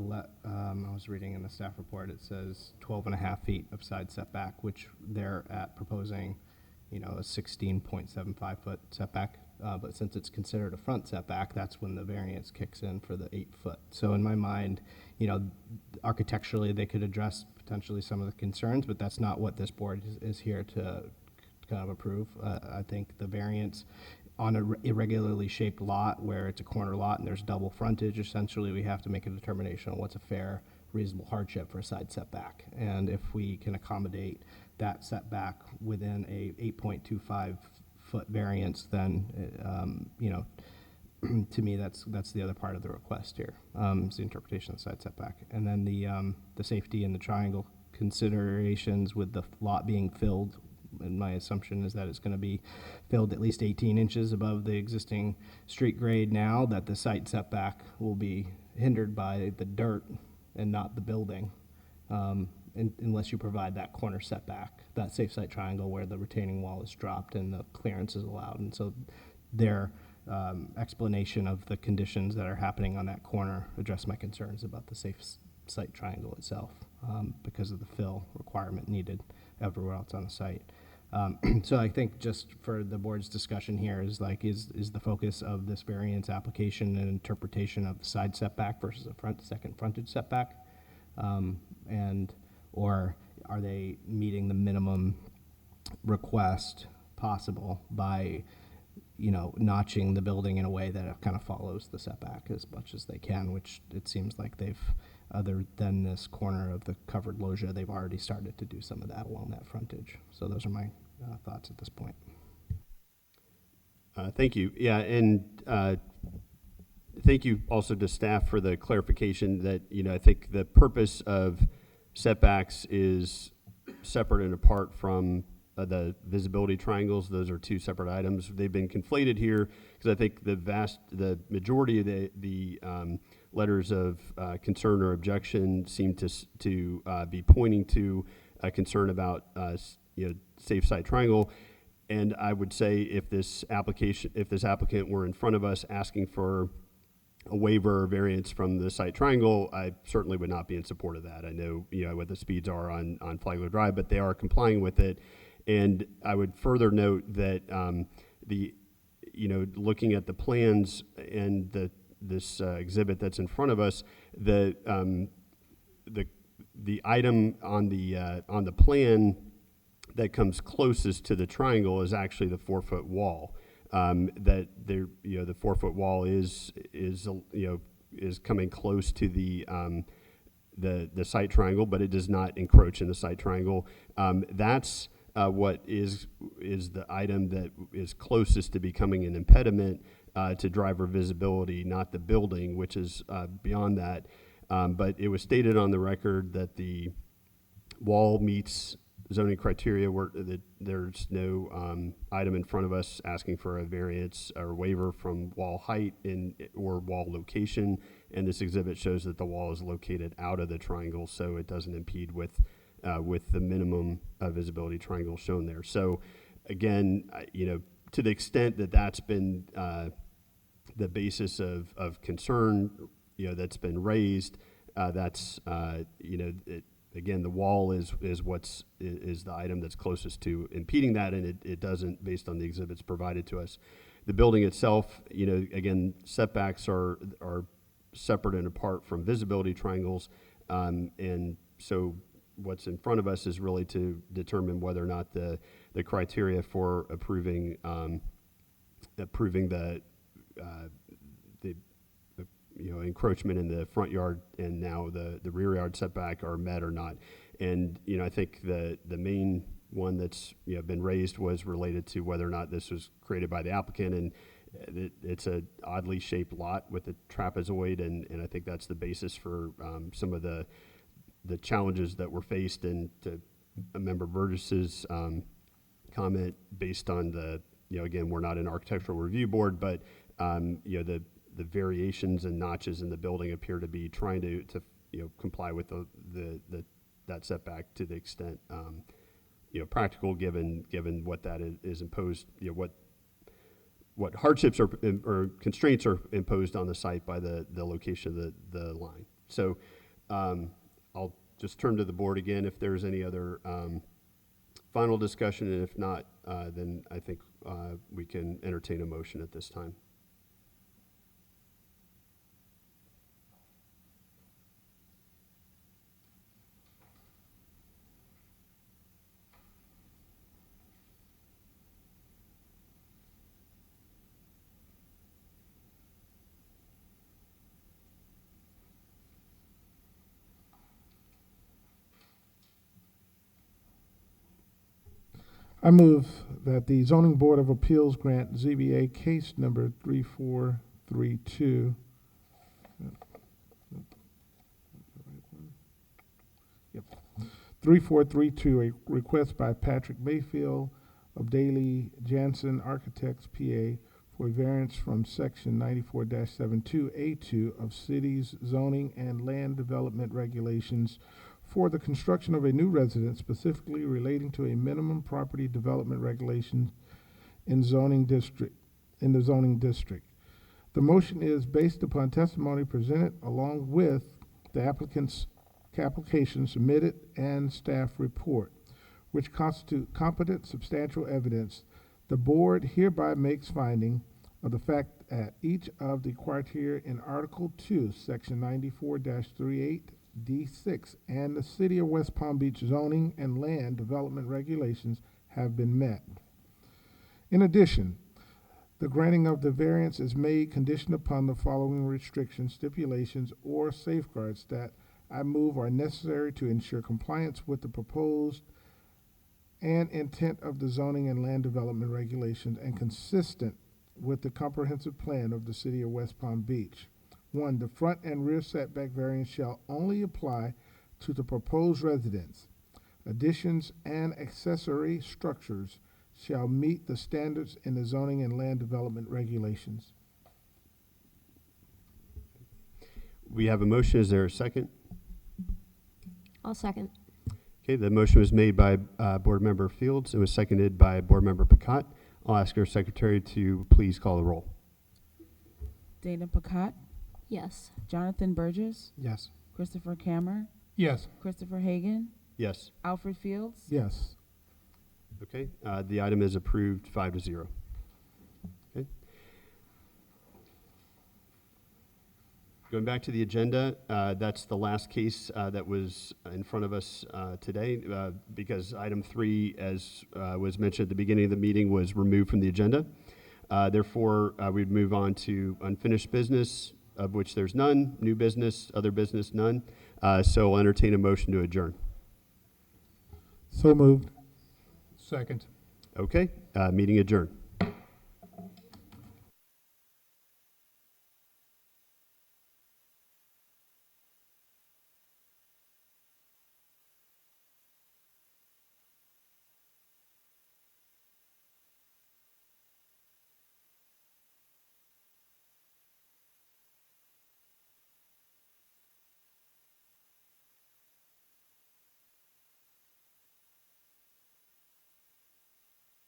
was reading in the staff report, it says 12 and a half feet of side setback, which they're proposing, a 16.75 foot setback. But since it's considered a front setback, that's when the variance kicks in for the 8 foot. So in my mind, architecturally, they could address potentially some of the concerns, but that's not what this board is here to kind of approve. I think the variance on an irregularly shaped lot where it's a corner lot and there's double frontage, essentially we have to make a determination on what's a fair, reasonable hardship for a side setback. And if we can accommodate that setback within a 8.25 foot variance, then, to me, that's the other part of the request here, is the interpretation of the side setback. And then the safety and the triangle considerations with the lot being filled, and my assumption is that it's going to be filled at least 18 inches above the existing street grade now, that the site setback will be hindered by the dirt and not the building, unless you provide that corner setback, that safe site triangle where the retaining wall is dropped and the clearance is allowed. And so their explanation of the conditions that are happening on that corner address my concerns about the safe site triangle itself, because of the fill requirement needed everywhere else on the site. So I think just for the board's discussion here is the focus of this variance application and interpretation of the side setback versus a second frontage setback, or are they meeting the minimum request possible by notching the building in a way that it kind of follows the setback as much as they can, which it seems like they've, other than this corner of the covered loggia, they've already started to do some of that along that frontage. So those are my thoughts at this point. Thank you. Yeah, and thank you also to staff for the clarification that, I think the purpose of setbacks is separate and apart from the visibility triangles. Those are two separate items. They've been conflated here because I think the majority of the letters of concern or objection seem to be pointing to a concern about safe site triangle. And I would say if this applicant were in front of us asking for a waiver or variance from the site triangle, I certainly would not be in support of that. I know, what the speeds are on Flagler Drive, but they are complying with it. And I would further note that looking at the plans and this exhibit that's in front of us, the item on the plan that comes closest to the triangle is actually the 4-foot wall. The 4-foot wall is coming close to the site triangle, but it does not encroach in the site triangle. That's what is the item that is closest to becoming an impediment to driver visibility, not the building, which is beyond that. But it was stated on the record that the wall meets zoning criteria, where there's no item in front of us asking for a variance or waiver from wall height or wall location, and this exhibit shows that the wall is located out of the triangle, so it doesn't impede with the minimum visibility triangle shown there. So again, to the extent that that's been the basis of concern, that's been raised, that's again, the wall is the item that's closest to impeding that, and it doesn't, based on the exhibits provided to us. The building itself, again, setbacks are separate and apart from visibility triangles, and so what's in front of us is really to determine whether or not the criteria for approving the encroachment in the front yard and now the rear yard setback are met or not. And, I think the main one that's, been raised was related to whether or not this was created by the applicant, and it's a oddly shaped lot with a trapezoid, and I think that's the basis for some of the challenges that were faced. And to Member Burgess's comment, based on again, we're not an architectural review board, but the variations and notches in the building appear to be trying to comply with that setback to the extent practical, given what that is imposed, what hardships or constraints are imposed on the site by the location of the line. So I'll just turn to the board again if there's any other final discussion, and if not, then I think we can entertain a motion at this time. I move that the Zoning Board of Appeals grant ZBA case number 3432. Yep. 3432, a request by Patrick Mayfield of Daley Jansen Architects, PA, for a variance from section 94-72A2 of city's zoning and land development regulations for the construction of a new residence, specifically relating to a minimum property development regulation in the zoning district. The motion is based upon testimony presented along with the applicant's application submitted and staff report, which constitute competent substantial evidence. The board hereby makes finding of the fact that each of the criteria in Article 2, Section 94-38D6 and the City of West Palm Beach zoning and land development regulations have been met. In addition, the granting of the variance is made conditioned upon the following restrictions, stipulations, or safeguards that I move are necessary to ensure compliance with the proposed and intent of the zoning and land development regulations and consistent with the comprehensive plan of the City of West Palm Beach. 1, the front and rear setback variance shall only apply to the proposed residence. Additions and accessory structures shall meet the standards in the zoning and land development regulations. We have a motion. Is there a second? I'll second. Okay, the motion was made by Board Member Fields. It was seconded by Board Member Pacat. I'll ask our secretary to please call the roll. Dana Pacat, Yes. Jonathan Burgess, Yes. Christopher Kammer, Yes. Christopher Hagan, Yes. Alfred Fields. Yes. Okay, the item is approved 5-0. Okay. Going back to the agenda, that's the last case that was in front of us today, because item 3, as was mentioned at the beginning of the meeting, was removed from the agenda. Therefore, we'd move on to unfinished business, of which there's none, new business, other business, none. So I'll entertain a motion to adjourn. So moved. Second. Okay, meeting adjourned.